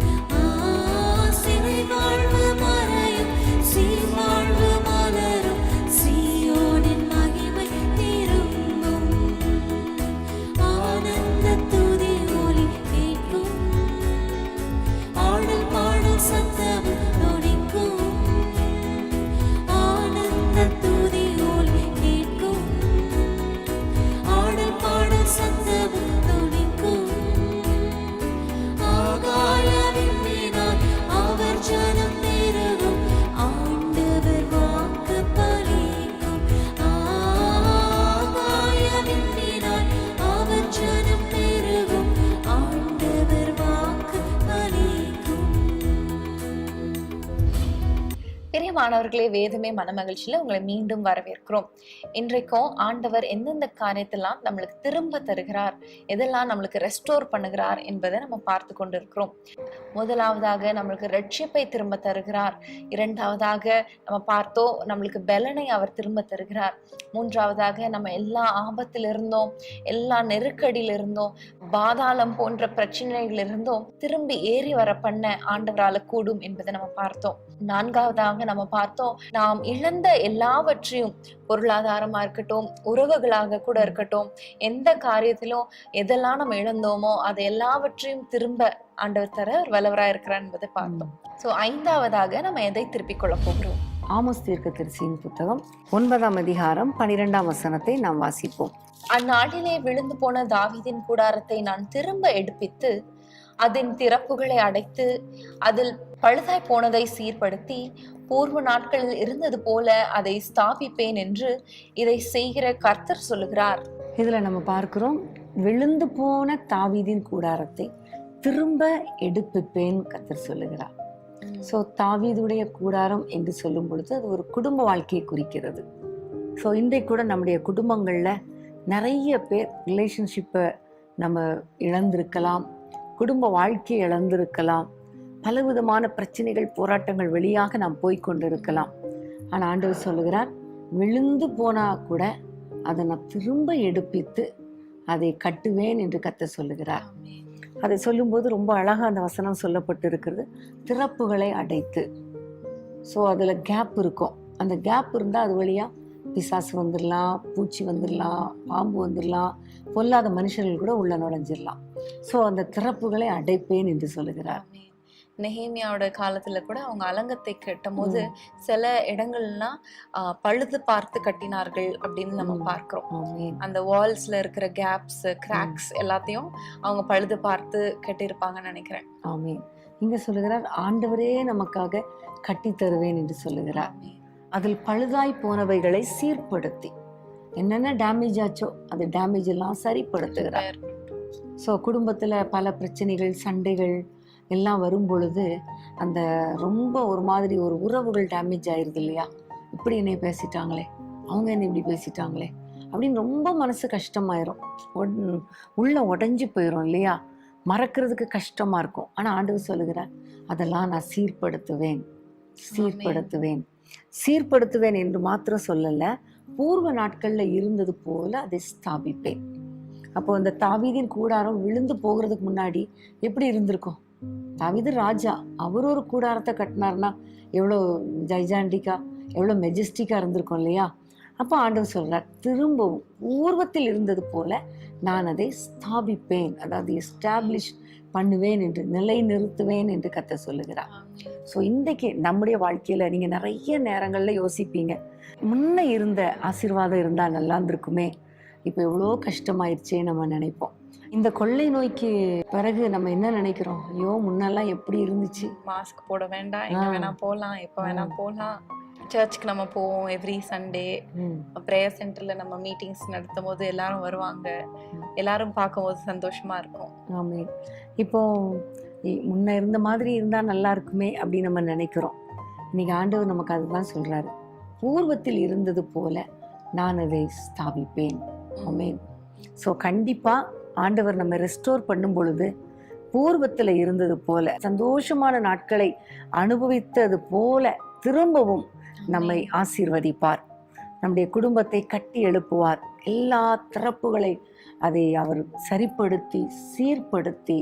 சிறை வாழ்வு மறையும் சீர்வாழ்வு மலரும் சீயோனின் மகிமை திரும்பும். ஆனந்த துதி ஒலி கேட்கும், ஆடல் பாடல் சத்தமும் தொனிக்கும். ஆனந்த துதி ஒலி கேட்கும், ஆடல் பாடல் சத்தமும் தொனிக்கும். ஆகாய விண்மீனாய் அவர் ஜனம் பெருகும், ஆண்டவர் வாக்கு பலிக்கும். ஆகாய விண்மீனாய் அவர் ஜனம் பெருகும், ஆண்டவர் வாக்கு பலிக்கும். பிரியமானவர்களே, வேதமே மனமகிழ்ச்சியில உங்களை மீண்டும் வரவேற்கிறோம். இன்றைக்கும் ஆண்டவர் எந்தெந்த காரியத்தெல்லாம் நம்மளுக்கு திரும்ப தருகிறார், எதெல்லாம் நம்மளுக்கு ரெஸ்டோர் பண்ணுகிறார் என்பதை நம்ம பார்த்து கொண்டிருக்கிறோம். முதலாவதாக நம்மளுக்கு ரட்சிப்பை திரும்ப தருகிறார். இரண்டாவதாக நம்ம பார்த்தோம், நம்மளுக்கு பலனை அவர் திரும்ப தருகிறார். மூன்றாவதாக நம்ம எல்லா ஆபத்திலிருந்தோம், எல்லா நெருக்கடியிலிருந்தோம், பாதாளம் போன்ற பிரச்சனைகளிலிருந்தும் திரும்பி ஏறி வர பண்ண ஆண்டவரால கூடும் என்பதை நம்ம பார்த்தோம். நான்காவதாக நம்ம பார்த்தோம், நாம் இழந்த எல்லாவற்றையும், பொருளாதாரமா இருக்கட்டும், உறவுகளாக கூட இருக்கட்டும், எந்த காரியத்திலும் எதெல்லாம் நம்ம இழந்தோமோ அதை எல்லாவற்றையும் திரும்ப ஆண்டவர் தர வல்லவராய் இருக்கிறார் என்பதை பார்த்தோம். சோ ஐந்தாவதாக நம்ம எதை திருப்பிக் கொள்ள போகிறோம்? ஆமோஸ் தீர்க்கதரிசியின் புத்தகம் 9ஆம் அதிகாரம் 12ஆம் வசனத்தை நாம் வாசிப்போம். அந்நாளிலே விழுந்து போன தாவீதின் கூடாரத்தை நான் திரும்ப எடுப்பித்து அதன் திறப்புகளை அடைத்து அதில் பழுதாய் போனதை சீர்படுத்தி பூர்வ நாட்களில் இருந்தது போல அதை ஸ்தாபிப்பேன் என்று இதை செய்கிற கர்த்தர் சொல்லுகிறார். இதுல நம்ம பார்க்கிறோம், விழுந்து போன தாவீதின் கூடாரத்தை திரும்ப எடுப்பிப்பேன் கர்த்தர் சொல்லுகிறார். ஸோ தாவீதுடைய கூடாரம் என்று சொல்லும் பொழுது அது ஒரு குடும்ப வாழ்க்கையை குறிக்கிறது. ஸோ இன்றைக்கு கூட நம்முடைய குடும்பங்கள்ல நிறைய பேர் ரிலேஷன்ஷிப்பை நம்ம இழந்திருக்கலாம், குடும்ப வாழ்க்கையை இழந்திருக்கலாம், பலவிதமான பிரச்சனைகள் போராட்டங்கள் வழியாக நாம் போய்கொண்டிருக்கலாம். ஆனால் ஆண்டவர் சொல்லுகிறார், விழுந்து போனா கூட அதை நான் திரும்ப எடுப்பித்து அதை கட்டுவேன் என்று கர்த்தர் சொல்லுகிறார். அதை சொல்லும்போது ரொம்ப அழகா அந்த வசனம் சொல்லப்பட்டு இருக்கிறது, திறப்புகளை அடைத்து. ஸோ அதில் கேப் இருக்கும். அந்த கேப் இருந்தால் அது வழியா பிசாசு வந்துடலாம், பூச்சி வந்துடலாம், பாம்பு வந்துடலாம், பொல்லாத மனுஷர்கள் கூட உள்ள நுழைஞ்சிடலாம். ஸோ அந்த திறப்புகளை அடைப்பேன் என்று சொல்லுகிறார். நெஹேமியாவோட காலத்துல கூட அவங்க அலங்கத்தை கட்டும் போது சில இடங்கள்லாம் பழுது பார்த்து கட்டினார்கள் அப்படின்னு நம்ம பார்க்கிறோம். அந்த வால்ஸ்ல இருக்கிற கேப்ஸ், கிராக்ஸ் எல்லாத்தையும் அவங்க பழுது பார்த்து கட்டியிருப்பாங்கன்னு நினைக்கிறேன். ஆமென். இங்க சொல்லுகிறார், ஆண்டவரே நமக்காக கட்டி தருவேன் என்று சொல்லுகிறார். அதில் பழுதாய் போனவைகளை சீர்படுத்தி, என்னென்ன டேமேஜ் ஆச்சோ அந்த டேமேஜ் எல்லாம் சரிப்படுத்துகிறார். ஸோ குடும்பத்துல பல பிரச்சனைகள், சண்டைகள் எல்லாம் வரும் பொழுது அந்த ரொம்ப ஒரு மாதிரி ஒரு உறவுகள் டேமேஜ் ஆயிருது இல்லையா, இப்படி என்னை பேசிட்டாங்களே, அவங்க என்ன இப்படி பேசிட்டாங்களே அப்படின்னு ரொம்ப மனசு கஷ்டமாயிரும், உள்ள உடைஞ்சு போயிடும் இல்லையா, மறக்கிறதுக்கு கஷ்டமா இருக்கும். ஆனா ஆண்டவர் சொல்லுகிறார், அதெல்லாம் நான் சீர்படுத்துவேன், சீர்படுத்துவேன், சீர்படுத்துவேன் என்று மாத்திரம் சொல்லல, பூர்வ நாட்கள்ல இருந்தது போல அதை ஸ்தாபிப்பேன். அப்போ அந்த தாவீதின் கூடாரம் விழுந்து போகிறதுக்கு முன்னாடி எப்படி இருந்திருக்கும்? தாவீது ராஜா, அவர் ஒரு கூடாரத்தை கட்டினார்னா எவ்வளோ ஜைஜாண்டிக்கா, எவ்வளோ மெஜஸ்டிக்கா இருந்திருக்கும் இல்லையா. அப்போ ஆண்டவர் சொல்றார், திரும்பவும் பூர்வத்தில் இருந்தது போல நான் அதை ஸ்தாபிப்பேன், அதாவது எஸ்டாப்ளிஷ் பண்ணுவேன் என்று, நிலை நிறுத்துவேன் என்று கர்த்தர் சொல்லுகிறார். ஸோ இன்றைக்கு நம்முடைய வாழ்க்கையில நீங்க நிறைய நேரங்கள்ல யோசிப்பீங்க, முன்ன இருந்த ஆசீர்வாதம் இருந்தால் நல்லா இருந்திருக்குமே, இப்போ எவ்வளோ கஷ்டமாயிருச்சே நம்ம நினைப்போம். இந்த கொள்ளை நோய்க்கு பிறகு நம்ம என்ன நினைக்கிறோம்? ஐயோ, முன்னெல்லாம் எப்படி இருந்துச்சு? மாஸ்க் போட வேண்டாம், எங்க வேணா போகலாம், எப்போ வேணா போகலாம். சர்ச்சுக்கு நம்ம போவோம் எவ்ரி சண்டே. ப்ரேயர் சென்டர்ல நம்ம மீட்டிங்ஸ் நடத்தும் போது எல்லாரும் வருவாங்க, எல்லாரும் பார்க்கும்போது சந்தோஷமா இருக்கும். ஆமாம். இப்போ முன்ன இருந்த மாதிரி இருந்தா நல்லா இருக்குமே அப்படின்னு நம்ம நினைக்கிறோம். இன்னைக்கு ஆண்டவர் நமக்கு அதுதான் சொல்றாரு. பூர்வத்தில் இருந்தது போல நான் அதை ஸ்தாபிப்பேன். ஆமென். ஸோ கண்டிப்பா ஆண்டவர் நம்ம ரெஸ்டோர் பண்ணும் பொழுது பூர்வத்தில் இருந்தது போல சந்தோஷமான நாட்களை அனுபவித்தது போல திரும்பவும் நம்மை ஆசீர்வதிப்பார். நம்முடைய குடும்பத்தை கட்டி எழுப்புவார். எல்லா திறப்புகளை அதை அவர் சரிப்படுத்தி சீர்படுத்தி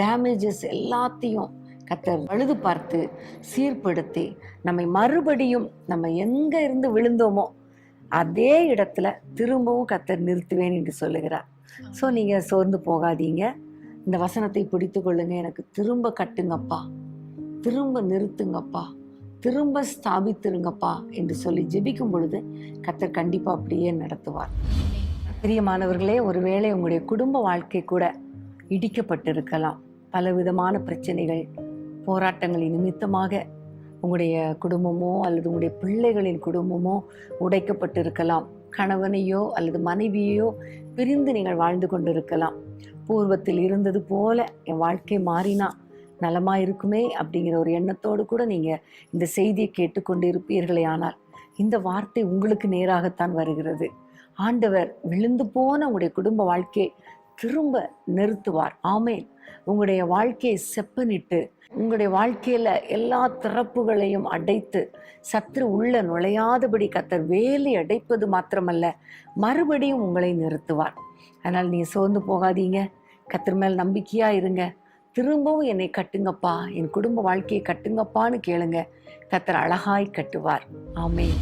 டேமேஜஸ் எல்லாத்தையும் கர்த்தர் பழுது பார்த்து சீர்படுத்தி நம்மை மறுபடியும் நம்ம எங்க இருந்து விழுந்தோமோ அதே இடத்துல திரும்பவும் கர்த்தர் நிறுத்துவேன் என்று சொல்லுகிறார். ஸோ நீங்க சோர்ந்து போகாதீங்க. இந்த வசனத்தை பிடித்து கொள்ளுங்க. எனக்கு திரும்ப கட்டுங்கப்பா, திரும்ப நிறுத்துங்கப்பா, திரும்ப ஸ்தாபித்துருங்கப்பா என்று சொல்லி ஜெபிக்கும் பொழுது கர்த்தர் கண்டிப்பா அப்படியே நடத்துவார். பிரியமானவர்களே, ஒருவேளை உங்களுடைய குடும்ப வாழ்க்கை கூட இடிக்கப்பட்டிருக்கலாம். பலவிதமான பிரச்சனைகள், போராட்டங்களின் நிமித்தமாக உங்களுடைய குடும்பமோ அல்லது உங்களுடைய பிள்ளைகளின் குடும்பமோ உடைக்கப்பட்டிருக்கலாம். கணவனையோ அல்லது மனைவியோ பிரிந்து நீங்கள் வாழ்ந்து கொண்டிருக்கலாம். பூர்வத்தில் இருந்தது போல என் வாழ்க்கை மாறினா நலமா இருக்குமே அப்படிங்கிற ஒரு எண்ணத்தோடு கூட நீங்க இந்த செய்தியை கேட்டுக்கொண்டு இருப்பீர்களே, ஆனால் இந்த வார்த்தை உங்களுக்கு நேராகத்தான் வருகிறது. ஆண்டவர் விழுந்து போன உங்களுடைய குடும்ப வாழ்க்கையை திரும்ப நிறுத்துவார். ஆமென். உங்களுடைய வாழ்க்கையை செப்பனிட்டு உங்களுடைய வாழ்க்கையில எல்லா திறப்புகளையும் அடைத்து சத்ரு உள்ள நுழையாதபடி கர்த்தர் வேலி அடைப்பது மாத்திரமல்ல, மறுபடியும் உங்களை நிறுத்துவார். அதனால் நீங்க சோர்ந்து போகாதீங்க. கர்த்தர் மேல் நம்பிக்கையா இருங்க. திரும்பவும் என்னை கட்டுங்கப்பா, என் குடும்ப வாழ்க்கையை கட்டுங்கப்பான்னு கேளுங்க. கர்த்தர் அழகாய் கட்டுவார். ஆமென்.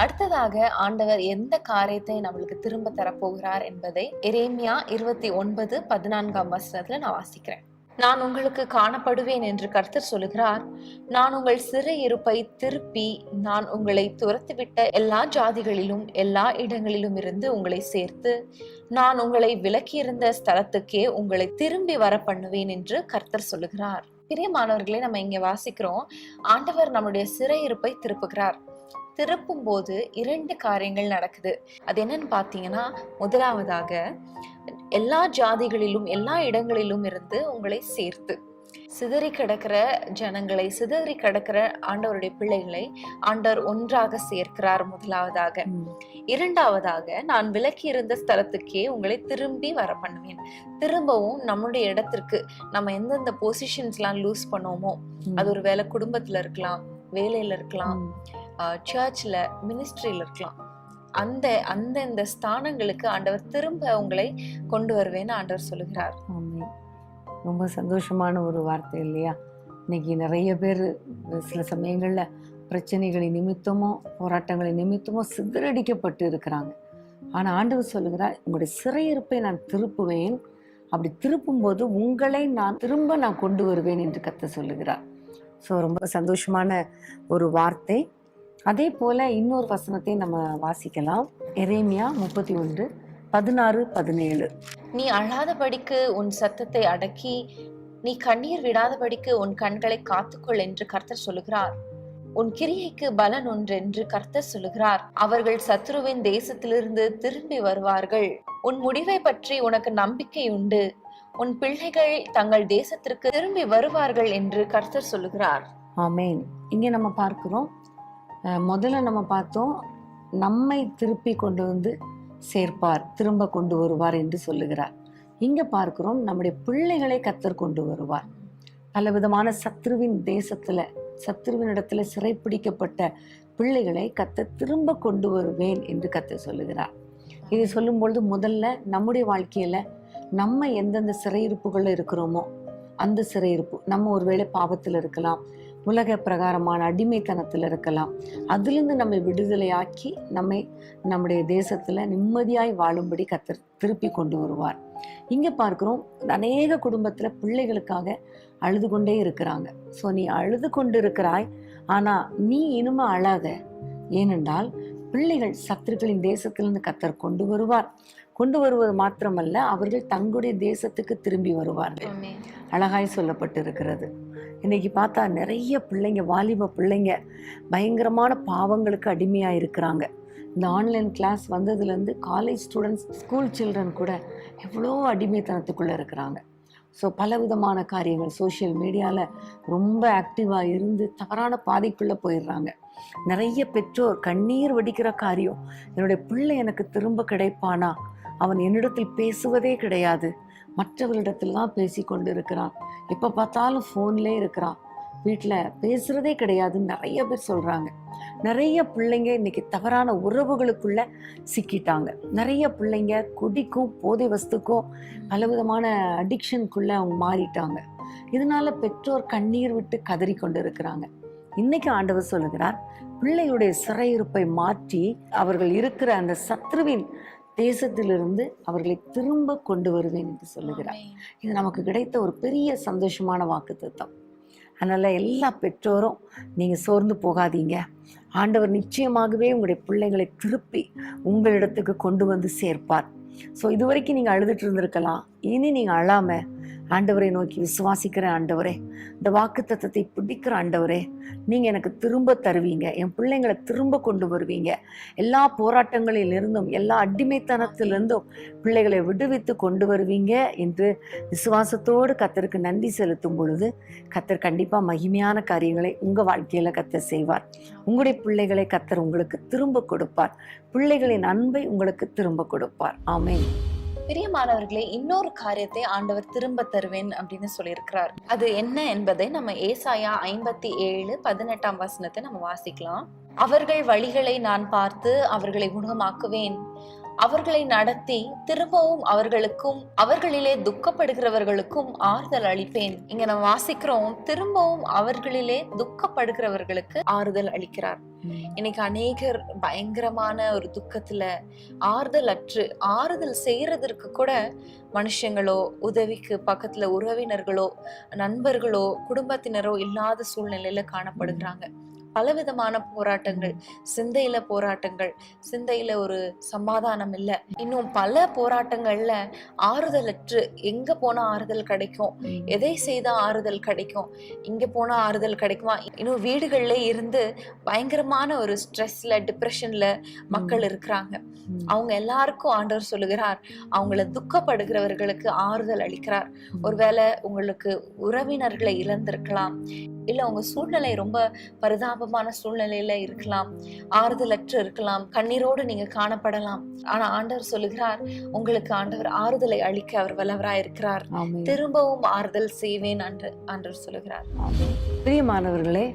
அடுத்ததாக ஆண்டவர் எந்த காரியத்தை நம்மளுக்கு திரும்ப தரப்போகிறார் என்பதை எரேமியா 29:14 நான் வாசிக்கிறேன். நான் உங்களுக்கு காணப்படுவேன் என்று கர்த்தர் சொல்லுகிறார். நான் உங்கள் சிறை இருப்பை திருப்பி நான் உங்களை துரத்திவிட்ட எல்லா ஜாதிகளிலும் எல்லா இடங்களிலும் இருந்து உங்களை சேர்த்து நான் உங்களை விலக்கியிருந்த ஸ்தலத்துக்கே உங்களை திரும்பி வர பண்ணுவேன் என்று கர்த்தர் சொல்லுகிறார். பிரியமானவர்களே, நம்ம இங்க வாசிக்கிறோம், ஆண்டவர் நம்முடைய சிறை இருப்பை திருப்புகிறார். திருப்பும் போது 2 காரியங்கள் நடக்குது. அது என்னன்னு பாத்தீங்கன்னா, முதலாவதாக எல்லா ஜாதிகளிலும் எல்லா இடங்களிலும் இருந்து உங்களை சேர்த்து சிதறி கிடக்கிற ஜனங்களை, சிதறி கிடக்கிற ஆண்டவருடைய பிள்ளைகளை ஆண்டவர் ஒன்றாக சேர்க்கிறார். முதலாவதாக. இரண்டாவதாக, நான் விலக்கி இருந்த ஸ்தலத்துக்கே உங்களை திரும்பி வர பண்ணுவேன். திரும்பவும் நம்முடைய இடத்திற்கு நம்ம எந்தெந்த பொசிஷன்ஸ்லாம் லூஸ் பண்ணோமோ, அது ஒரு வேலை குடும்பத்துல இருக்கலாம், வேலையில இருக்கலாம், சர்ச்ல, மினிஸ்ட்ரியில இருக்கலாம், அந்த ஸ்தானங்களுக்கு ஆண்டவர் திரும்ப உங்களை கொண்டு வருவேன்னு ஆண்டவர் சொல்லுகிறார். ரொம்ப சந்தோஷமான ஒரு வார்த்தை இல்லையா? இன்னைக்கு நிறைய பேர் சில சமயங்கள்ல பிரச்சனைகளின் நிமித்தமோ போராட்டங்களின் நிமித்தமோ சிதறடிக்கப்பட்டு இருக்கிறாங்க. ஆனா ஆண்டவர் சொல்லுகிறார், உங்களுடைய சிறையிருப்பை நான் திருப்புவேன். அப்படி திருப்பும் போது உங்களை நான் திரும்ப கொண்டு வருவேன் என்று கர்த்தர் சொல்லுகிறார். ஸோ ரொம்ப சந்தோஷமான ஒரு வார்த்தை. அதே போல இன்னொரு வசனத்தை நம்ம வாசிக்கலாம். எரேமியா 31:16-17. நீ அழாதபடிக்கு உன் சத்தத்தை அடக்கி நீ கண்ணீர் விடாதபடிக்கு உன் கண்களை காத்துக்கொள் என்று கர்த்தர் சொல்லுகிறார். உன் கிரியைக்கு பலன் ஒன்றென்று கர்த்தர் சொல்லுகிறார். அவர்கள் சத்ருவின் தேசத்திலிருந்து திரும்பி வருவார்கள். உன் முடிவை பற்றி உனக்கு நம்பிக்கை உண்டு. உன் பிள்ளைகள் தங்கள் தேசத்திற்கு திரும்பி வருவார்கள் என்று கர்த்தர் சொல்லுகிறார். ஆமென். இங்க நம்ம பார்க்கிறோம், முதல்ல நம்ம பார்த்தோம், நம்மை திருப்பி கொண்டு வந்து சேர்ப்பார், திரும்ப கொண்டு வருவார் என்று சொல்லுகிறார். இங்க பார்க்கிறோம், நம்முடைய பிள்ளைகளை கர்த்தர் கொண்டு வருவார். பலவிதமான சத்ருவின் தேசத்துல, சத்ருவின் இடத்துல சிறைப்பிடிக்கப்பட்ட பிள்ளைகளை கர்த்தர் திரும்ப கொண்டு வருவேன் என்று கர்த்தர் சொல்லுகிறார். இதை சொல்லும் பொழுது முதல்ல நம்முடைய வாழ்க்கையில நம்ம எந்தெந்த சிறையிருப்புகள்ல இருக்கிறோமோ அந்த சிறையிருப்பு, நம்ம ஒருவேளை பாவத்தில் இருக்கலாம், உலக பிரகாரமான அடிமைத்தனத்தில் இருக்கலாம், அதிலிருந்து நம்மை விடுதலையாக்கி நம்முடைய தேசத்துல நிம்மதியாய் வாழும்படி கர்த்தர் திருப்பி கொண்டு வருவார். இங்க பார்க்கிறோம், அநேக குடும்பத்துல பிள்ளைகளுக்காக அழுது கொண்டே இருக்கிறாங்க. ஸோ நீ அழுது கொண்டு இருக்கிறாய், ஆனா நீ இனிமே அழாத. ஏனென்றால் பிள்ளைகள் சத்துருக்களின் தேசத்திலிருந்து கர்த்தர் கொண்டு வருவார். கொண்டு வருவது மாத்திரமல்ல, அவர்கள் தங்களுடைய தேசத்துக்கு திரும்பி வருவார்கள். ஆமென். அழகாய் சொல்லப்பட்டிருக்கிறது. இன்னைக்கு பார்த்தா நிறைய பிள்ளைங்க, வாலிப பிள்ளைங்க பயங்கரமான பாவங்களுக்கு அடிமையாக இருக்கிறாங்க. இந்த ஆன்லைன் கிளாஸ் வந்ததுலேருந்து காலேஜ் ஸ்டூடெண்ட்ஸ், ஸ்கூல் சில்ட்ரன் கூட எவ்வளோ அடிமைத்தனத்துக்குள்ளே இருக்கிறாங்க. ஸோ பலவிதமான காரியங்கள் சோஷியல் மீடியாவில் ரொம்ப ஆக்டிவாக இருந்து தவறான பாதைக்குள்ளே போயிடுறாங்க. நிறைய பெற்றோர் கண்ணீர் வடிக்கிற காரியம், என்னுடைய பிள்ளை எனக்கு திரும்ப கிடைப்பானா, அவன் என்னிடத்தில் பேசுவதே கிடையாது, மற்றவர்களிடத்தில் தான் பேசி கொண்டு இருக்கிறான், எப்போ பார்த்தாலும் ஃபோன்லேயே இருக்கிறான், வீட்டில் பேசுகிறதே கிடையாதுன்னு நிறைய பேர் சொல்கிறாங்க. நிறைய பிள்ளைங்க இன்னைக்கு தவறான உறவுகளுக்குள்ள சிக்கிட்டாங்க. நிறைய பிள்ளைங்க குடிக்கும், போதை வஸ்துக்கும், பலவிதமான அடிக்ஷனுக்குள்ள அவங்க மாறிட்டாங்க. இதனால பெற்றோர் கண்ணீர் விட்டு கதறி கொண்டு இருக்கிறாங்க. இன்னைக்கு ஆண்டவர் சொல்லுகிறார், பிள்ளையுடைய சிறையிருப்பை மாற்றி அவர்கள் இருக்கிற அந்த சத்ருவின் தேசத்திலிருந்து அவர்களை திரும்ப கொண்டு வருவேன் என்று சொல்லுகிறார். இது நமக்கு கிடைத்த ஒரு பெரிய சந்தோஷமான வாக்குத்தத்தம். அதனால் எல்லா பெற்றோரும் நீங்கள் சோர்ந்து போகாதீங்க. ஆண்டவர் நிச்சயமாகவே உங்களுடைய பிள்ளைகளை திருப்பி உங்களிடத்துக்கு கொண்டு வந்து சேர்ப்பார். ஸோ இது வரைக்கும் நீங்கள் அழுதுட்டு இருந்திருக்கலாம், இனி நீங்கள் அழாமல் ஆண்டவரை நோக்கி விசுவாசிக்கிற ஆண்டவரே, இந்த வாக்குத்தத்தத்தை பிடிக்கிற ஆண்டவரே, நீங்கள் எனக்கு திரும்ப தருவீங்க, என் பிள்ளைங்களை திரும்ப கொண்டு வருவீங்க, எல்லா போராட்டங்களிலிருந்தும் எல்லா அடிமைத்தனத்திலிருந்தும் பிள்ளைகளை விடுவித்து கொண்டு வருவீங்க என்று விசுவாசத்தோடு கர்த்தருக்கு நன்றி செலுத்தும் பொழுது கர்த்தர் கண்டிப்பாக மகிமையான காரியங்களை உங்கள் வாழ்க்கையில் கர்த்தர் செய்வார். உங்களுடைய பிள்ளைகளை கர்த்தர் உங்களுக்கு திரும்ப கொடுப்பார். பிள்ளைகளின் அன்பை உங்களுக்கு திரும்ப கொடுப்பார். ஆமென். பிரியமானவர்களே, இன்னொரு காரியத்தை ஆண்டவர் திரும்ப தருவேன் அப்படின்னு சொல்லியிருக்கிறார். அது என்ன என்பதை நம்ம ஏசாயா 57:18 நம்ம வாசிக்கலாம். அவர்கள் வழிகளை நான் பார்த்து அவர்களை குணமாக்குவேன், அவர்களை நடத்தி திரும்பவும் அவர்களுக்கும் அவர்களிலே துக்கப்படுகிறவர்களுக்கும் ஆறுதல் அளிப்பேன். இங்க நம்ம வாசிக்கிறோம், திரும்பவும் அவர்களிலே துக்கப்படுகிறவர்களுக்கு ஆறுதல் அளிக்கிறார். இன்னைக்கு அநேகர் பயங்கரமான ஒரு துக்கத்துல ஆறுதல் செய்யறதற்கு கூட மனுஷங்களோ, உதவிக்கு பக்கத்துல உறவினர்களோ, நண்பர்களோ, குடும்பத்தினரோ இல்லாத சூழ்நிலையில காணப்படுகிறாங்க. பலவிதமான போராட்டங்கள், சிந்தையில ஒரு சமாதானம் இல்லை. இன்னும் பல போராட்டங்கள்ல ஆறுதலற்று, எங்க போனா ஆறுதல் கிடைக்கும், எதை செய்தா ஆறுதல் கிடைக்கும், இங்க போனா ஆறுதல் கிடைக்குமா, இன்னும் வீடுகள்ல இருந்து பயங்கரமான ஒரு ஸ்ட்ரெஸ்ல, டிப்ரெஷன்ல மக்கள் இருக்கிறாங்க. அவங்க எல்லாருக்கும் ஆண்டவர் சொல்லுகிறார், அவங்கள துக்கப்படுகிறவர்களுக்கு ஆறுதல் அளிக்கிறார். ஒருவேளை உங்களுக்கு உறவினர்களை இழந்திருக்கலாம், இல்ல உங்க சூழ்நிலை ரொம்ப பரிதாபமான சூழ்நிலையில இருக்கலாம், ஆறுதலற்று இருக்கலாம், கண்ணீரோடு நீங்க காணப்படலாம். ஆனா ஆண்டவர் சொல்லுகிறார், உங்களுக்கு ஆண்டவர் ஆறுதலை அளிக்க அவர் வல்லவராய் இருக்கிறார். திரும்பவும் ஆறுதல் செய்வேன் என்று ஆண்டவர் சொல்லுகிறார். பிரியமானவர்களே,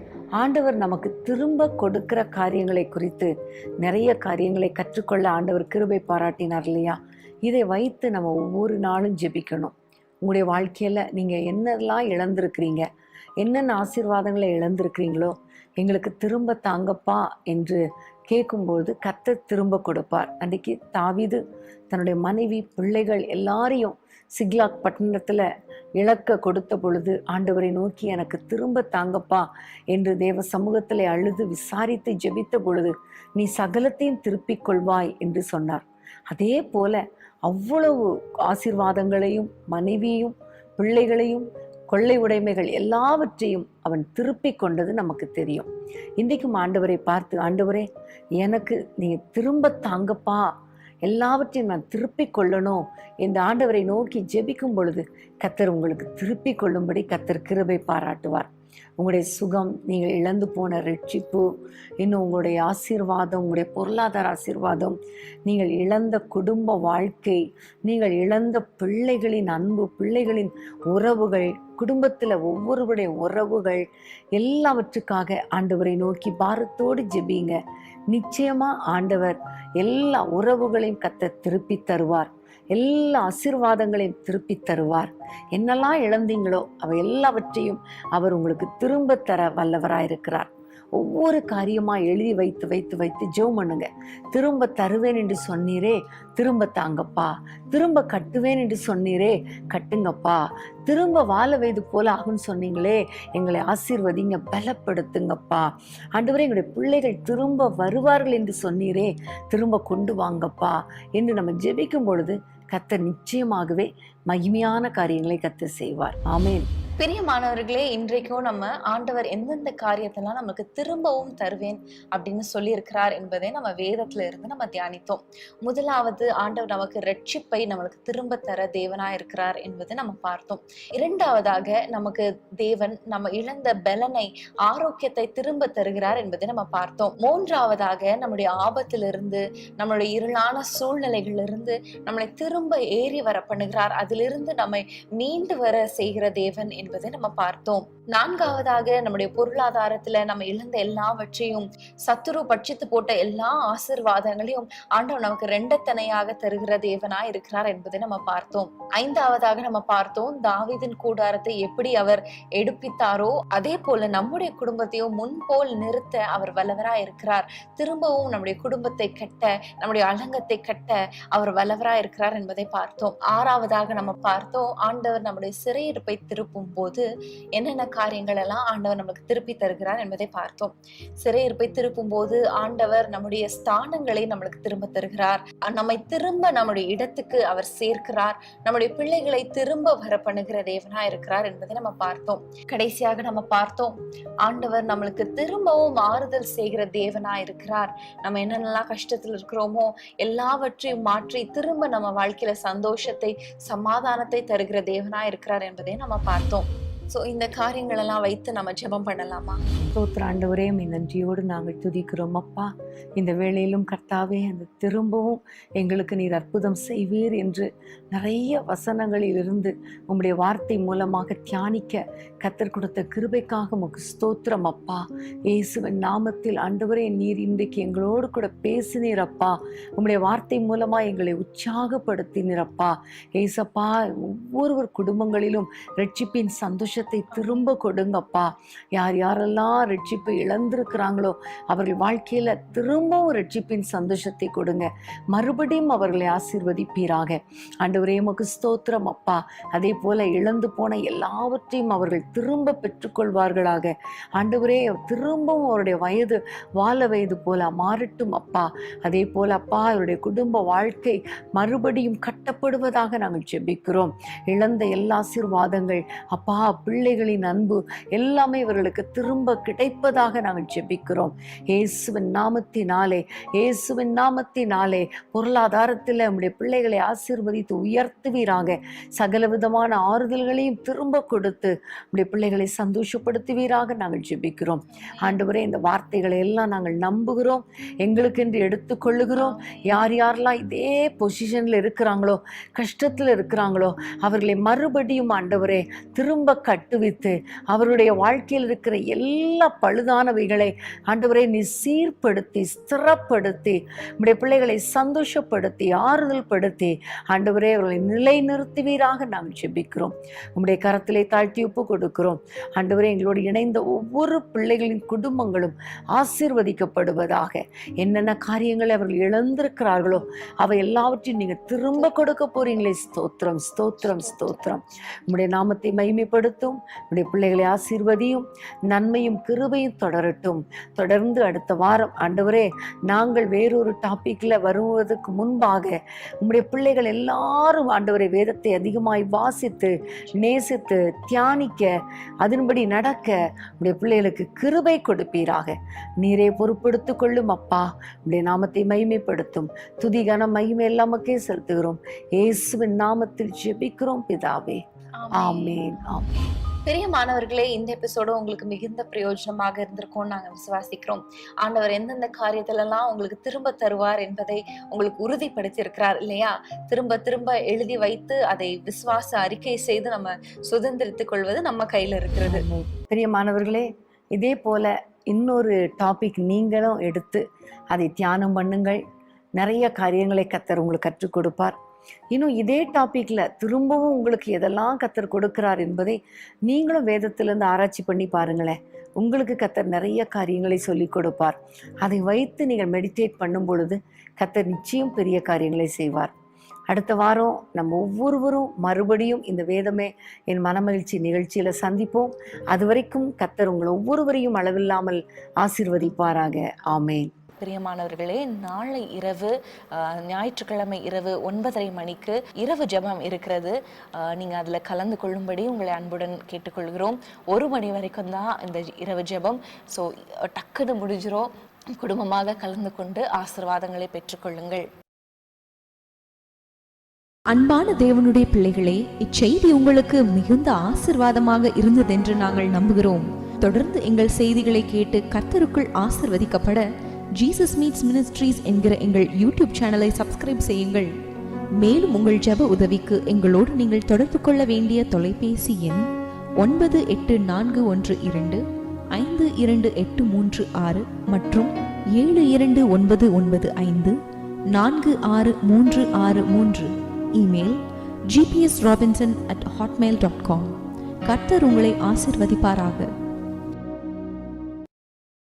ஆண்டவர் நமக்கு திரும்ப கொடுக்கிற காரியங்களை குறித்து நிறைய காரியங்களை கற்றுக்கொள்ள ஆண்டவர் கிருபை பாராட்டினார் இல்லையா? இதை வைத்து நம்ம ஒவ்வொரு நாளும் ஜெபிக்கணும். உங்களுடைய வாழ்க்கையில நீங்க என்னெல்லாம் இழந்திருக்கிறீங்க, என்னென்ன ஆசீர்வாதங்களை இழந்திருக்கிறீங்களோ எங்களுக்கு திரும்ப தாங்கப்பா என்று கேட்கும்போது கர்த்தர் திரும்ப கொடுப்பார். அன்றைக்கு தாவீது தன்னுடைய மனைவி, பிள்ளைகள் எல்லாரையும் சிக்லாக் பட்டணத்தில் இழக்க கொடுத்த பொழுது ஆண்டவரை நோக்கி எனக்கு திரும்ப தாங்கப்பா என்று தேவ சமூகத்தில் அழுது விசாரித்து ஜெபித்த பொழுது நீ சகலத்தையும் திருப்பிக் கொள்வாய் என்று சொன்னார். அதே போல அவ்வளவு ஆசீர்வாதங்களையும், மனைவியையும், பிள்ளைகளையும், கொள்ளை உடைமைகள் எல்லாவற்றையும் அவன் திருப்பி கொண்டது நமக்கு தெரியும். இன்றைக்கும் ஆண்டவரை பார்த்து, ஆண்டவரே எனக்கு நீங்கள் திரும்ப தாங்கப்பா, எல்லாவற்றையும் நான் திருப்பி கொள்ளணும் என்று ஆண்டவரை நோக்கி ஜெபிக்கும் பொழுது கர்த்தர் உங்களுக்கு திருப்பி கொள்ளும்படி கர்த்தர் கிருபை பாராட்டுவார். உங்களுடைய சுகம், நீங்கள் இழந்து போன ரட்சிப்பு, இன்னும் உங்களுடைய ஆசீர்வாதம், உங்களுடைய பொருளாதார ஆசீர்வாதம், நீங்கள் இழந்த குடும்ப வாழ்க்கை, நீங்கள் இழந்த பிள்ளைகளின் அன்பு, பிள்ளைகளின் உறவுகள், குடும்பத்தில் ஒவ்வொருவருடைய உறவுகள் எல்லாவற்றுக்காக ஆண்டவரை நோக்கி பாரத்தோடு ஜெபிங்க. நிச்சயமா ஆண்டவர் எல்லா உறவுகளையும் கர்த்தர் திருப்பி தருவார், எல்லா ஆசீர்வாதங்களையும் திருப்பி தருவார். என்னெல்லாம் இழந்தீங்களோ அவை எல்லாவற்றையும் அவர் உங்களுக்கு திரும்ப தர வல்லவராயிருக்கிறார். ஒவ்வொரு காரியமா எழுதி வைத்து வைத்து வைத்து ஜெபம் பண்ணுங்க. திரும்ப தருவேன் என்று சொன்னீரே, திரும்ப தாங்கப்பா. திரும்ப கட்டுவேன் என்று சொன்னீரே, கட்டுங்கப்பா. திரும்ப வாழ வயது போல ஆகும்னு சொன்னீங்களே, எங்களை ஆசீர்வதிங்க, பலப்படுத்துங்கப்பா. ஆண்டவரே, எங்களுடைய பிள்ளைகள் திரும்ப வருவார்கள் என்று சொன்னீரே, திரும்ப கொண்டு வாங்கப்பா என்று நம்ம ஜெபிக்கும் பொழுது கர்த்தர் நிச்சயமாகவே மகிமையான காரியங்களை கர்த்தர் செய்வார். ஆமென். பிரியமானவர்களே, இன்றைக்கும் நம்ம ஆண்டவர் எந்தெந்த காரியத்தெல்லாம் நமக்கு திரும்பவும் தருவேன் அப்படின்னு சொல்லியிருக்கிறார் என்பதை நம்ம வேதத்துல இருந்து நம்ம தியானித்தோம். முதலாவது, ஆண்டவர் நமக்கு ரட்சிப்பை நம்மளுக்கு திரும்ப தர தேவனா இருக்கிறார் என்பதை நம்ம பார்த்தோம். இரண்டாவதாக, நமக்கு தேவன் நம்ம இழந்த பலனை, ஆரோக்கியத்தை திரும்ப தருகிறார் என்பதை நம்ம பார்த்தோம். மூன்றாவதாக, நம்முடைய ஆபத்திலிருந்து, நம்மளுடைய இருளான சூழ்நிலைகளிலிருந்து நம்மளை திரும்ப ஏறி வர பண்ணுகிறார். அதிலிருந்து நம்மை மீண்டு வர செய்கிற தேவன் என்பதை நம்ம பார்த்தோம். நான்காவதாக, நம்முடைய பொருளாதாரத்துல நம்ம இழந்த எல்லாவற்றையும், சத்துரு பட்சித்து போட்ட எல்லா ஆசீர்வாதங்களையும் ஆண்டவர் நமக்கு ரெண்டத்தனையாக தருகிற தேவனாய் இருக்கிறார் என்பதை நம்ம பார்த்தோம். ஐந்தாவதாக நம்ம பார்த்தோம், தாவீதின் கூடாரத்தை எப்படி அவர் எடுப்பித்தாரோ அதே போல நம்முடைய குடும்பத்தையும் முன்போல் நிறுத்த அவர் வல்லவராய் இருக்கிறார். திரும்பவும் நம்முடைய குடும்பத்தை கட்ட, நம்முடைய அலங்கத்தை கட்ட அவர் வல்லவராய் இருக்கிறார் என்பதை பார்த்தோம். ஆறாவதாக நம்ம பார்த்தோம், ஆண்டவர் நம்முடைய சிறையிருப்பை திருப்பும் போது என்னென்ன காரியங்கள் எல்லாம் ஆண்டவர் நமக்கு திருப்பி தருகிறார் என்பதை பார்த்தோம். சிறையிருப்பை திருப்பும் போது ஆண்டவர் நம்முடைய ஸ்தானங்களை நம்மளுக்கு திரும்ப தருகிறார். நம்மை திரும்ப நம்முடைய இடத்துக்கு அவர் சேர்க்கிறார். நம்முடைய பிள்ளைகளை திரும்ப வர பண்ணுகிற தேவனா இருக்கிறார் என்பதை நம்ம பார்த்தோம். கடைசியாக நம்ம பார்த்தோம், ஆண்டவர் நம்மளுக்கு திரும்பவும் ஆறுதல் செய்கிற தேவனா இருக்கிறார். நம்ம என்னென்னலாம் கஷ்டத்தில் இருக்கிறோமோ எல்லாவற்றையும் மாற்றி திரும்ப நம்ம வாழ்க்கையில சந்தோஷத்தை, சமாதானத்தை தருகிற தேவனா இருக்கிறார் என்பதை நம்ம பார்த்தோம். சோ இந்த காரியங்கள் எல்லாம் வைத்து நம்ம ஜெபம் பண்ணலாமா? ஸ்தோத்திர ஆண்டவரே, நன்றியோடு நாங்கள் துதிக்கிறோம் அப்பா. இந்த வேளையிலும் கர்த்தாவே, அந்த திரும்பவும் எங்களுக்கு நீர் அற்புதம் செய்வீர் என்று நிறைய வசனங்களில் இருந்து உம்முடைய வார்த்தை மூலமாக தியானிக்க கர்த்தர் கொடுத்த கிருபைக்காக உமக்கு ஸ்தோத்திரம் அப்பா. இயேசுவின் நாமத்தில் ஆண்டவரே, நீர் இன்றைக்கு எங்களோடு கூட பேசினீர் அப்பா. உம்முடைய வார்த்தை மூலமா எங்களை உற்சாகப்படுத்தினீர் அப்பா. ஏசப்பா, ஒவ்வொருவர் குடும்பங்களிலும் ரட்சிப்பின் சந்தோஷத்தை திரும்ப கொடுங்கப்பா. யார் யாரெல்லாம் ரட்சிப்பை இழந்திருக்கிறாங்களோ அவர்கள் வாழ்க்கையில திரும்பவும் ரட்சிப்பின் சந்தோஷத்தை கொடுங்க. மறுபடியும் அவர்களை ஆசீர்வதிப்பீராக. ஆண்டவரே, உமக்கு ஸ்தோத்திரம் அப்பா. அதே போல இழந்து போன எல்லாவற்றையும் அவர்கள் திரும்ப பெற்றுக்கொள்வார்களாக. ஆண்டவரே, திரும்பவும் அவருடைய வயது வாழ வயது போல மாறட்டும் அப்பா. அதே போல அப்பா, அவருடைய குடும்ப வாழ்க்கை மறுபடியும் கட்டப்படுவதாக நாங்கள் ஜெபிக்கிறோம். இழந்த எல்லா ஆசீர்வாதங்கள் அப்பா, பிள்ளைகளின் அன்பு எல்லாமே இவர்களுக்கு திரும்ப கிடைப்பதாக நாங்கள் ஜெபிக்கிறோம். இயேசுவின் நாமத்தினாலே, இயேசுவின் நாமத்தினாலே பொருளாதாரத்தில் நம்முடைய பிள்ளைகளை ஆசீர்வதித்து உயர்த்துவீராக. சகல விதமான ஆறுதல்களையும் திரும்ப கொடுத்து நம்முடைய பிள்ளைகளை சந்தோஷப்படுத்துவீராக நாங்கள் ஜெபிக்கிறோம். ஆண்டவரே, இந்த வார்த்தைகளை எல்லாம் நாங்கள் நம்புகிறோம், எங்களுக்கு என்று எடுத்துக்கொள்ளுகிறோம். யார் யாரெல்லாம் இதே பொசிஷன்ல இருக்கிறாங்களோ, கஷ்டத்தில் இருக்கிறாங்களோ, அவர்களை மறுபடியும் ஆண்டவரே திரும்ப கட்டுவித்து அவருடைய வாழ்க்கையில் இருக்கிற எல்லா பழுதானவைகளை ஆண்டவரே நீ சீர்படுத்தி ஸ்திரப்படுத்தி நம்முடைய பிள்ளைகளை சந்தோஷப்படுத்தி ஆறுதல் படுத்தி ஆண்டவரே அவர்களை நிலை நிறுத்துவீராக நாங்கள் ஜெபிக்கிறோம். உம்முடைய கரத்திலே தாழ்த்தி ஒப்பு கொடுக்கிறோம். ஆண்டவரே, எங்களோடு இணைந்த ஒவ்வொரு பிள்ளைகளின் குடும்பங்களும் ஆசீர்வதிக்கப்படுவதாக. என்னென்ன காரியங்களை அவர்கள் இழந்திருக்கிறார்களோ அவை எல்லாவற்றையும் நீங்க திரும்ப கொடுக்க போறீங்களே. ஸ்தோத்திரம், ஸ்தோத்திரம், ஸ்தோத்திரம். உம்முடைய நாமத்தை மகிமைப்படுத்தும். உம்முடைய பிள்ளைகளை ஆசீர்வதியும். நன்மையும் கிருபையும் தொடரட்டும். தொடர்ந்து அடுத்த வாரம் ஆண்டவரே நாங்கள் வேறொரு டாபிக்ல வருவதற்கு முன்பாக உம்முடைய பிள்ளைகள் எல்லாரும் ஆண்டவரே வேதத்தை அதிகமாய் வாசித்து நேசித்து தியானிக்க, அதன்படி நடக்க உம்முடைய பிள்ளைகளுக்கு கிருபை கொடுப்பீராக. நீரே பொறுப்படுத்திக் கொள்ளும் அப்பா. உம்முடைய நாமத்தை மகிமைப்படுத்தும். துதி கனம் மகிமை எல்லாமக்கே செலுத்துகிறோம். இயேசுவின் நாமத்தில் ஜெபிக்கிறோம் பிதாவே. ஆமென், ஆமென். பெரிய மாணவர்களே, இந்த எபிசோடு உங்களுக்கு மிகுந்த பிரயோஜனமாக இருந்திருக்கும் நாங்க விசுவாசிக்கிறோம். ஆண்டவர் எந்தெந்த காரியத்திலெல்லாம் உங்களுக்கு திரும்ப தருவார் என்பதை உங்களுக்கு உறுதிப்படுத்தி இருக்கிறார் இல்லையா? திரும்ப திரும்ப எழுதி வைத்து அதை விசுவாச அறிக்கை செய்து நம்ம சுதந்திரித்துக் கொள்வது நம்ம கையில இருக்கிறது. பெரிய மாணவர்களே, இதே போல இன்னொரு டாபிக் நீங்களும் எடுத்து அதை தியானம் பண்ணுங்கள். நிறைய காரியங்களை கர்த்தர் உங்களுக்கு கற்றுக் கொடுப்பார். இன்னும் இதே டாபிக்ல திரும்பவும் உங்களுக்கு எதெல்லாம் கர்த்தர் கொடுக்கிறார் என்பதை நீங்களும் வேதத்திலிருந்து ஆராய்ச்சி பண்ணி பாருங்களேன். உங்களுக்கு கர்த்தர் நிறைய காரியங்களை சொல்லி கொடுப்பார். அதை வைத்து நீங்கள் மெடிடேட் பண்ணும் பொழுது கர்த்தர் நிச்சயம் பெரிய காரியங்களை செய்வார். அடுத்த வாரம் நம்ம ஒவ்வொருவரும் மறுபடியும் இந்த வேதமே என் மனமகிழ்ச்சி நிகழ்ச்சியில சந்திப்போம். அது வரைக்கும் கர்த்தர் உங்கள் ஒவ்வொருவரையும் அளவில்லாமல் ஆசீர்வதிப்பாராக. ஆமேன். பிரியமானவர்களே, நாளை இரவு ஞாயிற்றுக்கிழமை இரவு 9:30 மணிக்கு இரவு ஜெபம் இருக்கிறது. நீங்கள் அதில் கலந்து கொள்ளும்படி உங்களை அன்புடன் கேட்டுக்கொள்கிறோம். 1 மணி வரைக்கும் தான் இந்த இரவு ஜெபம். ஸோ டக்குன்னு முடிஞ்சிரும். குடும்பமாக கலந்து கொண்டு ஆசீர்வாதங்களை பெற்றுக்கொள்ளுங்கள். அன்பான தேவனுடைய பிள்ளைகளே, இச்செய்தி உங்களுக்கு மிகுந்த ஆசீர்வாதமாக இருந்ததென்று நாங்கள் நம்புகிறோம். தொடர்ந்து எங்கள் செய்திகளை கேட்டு கர்த்தருக்குள் ஆசீர்வதிக்கப்பட ஜீசஸ் மீட்ஸ் மினிஸ்ட்ரீஸ் என்கிற எங்கள் யூடியூப் சேனலை சப்ஸ்கிரைப் செய்யுங்கள். மேலும் உங்கள் ஜெப உதவிக்கு எங்களோடு நீங்கள் தொடர்பு கொள்ள வேண்டிய தொலைபேசி எண் 9842252836 மற்றும் 7299546363. Email gpsrobinson@hotmail.com. கர்த்தர் உங்களை ஆசீர்வதிப்பாராக.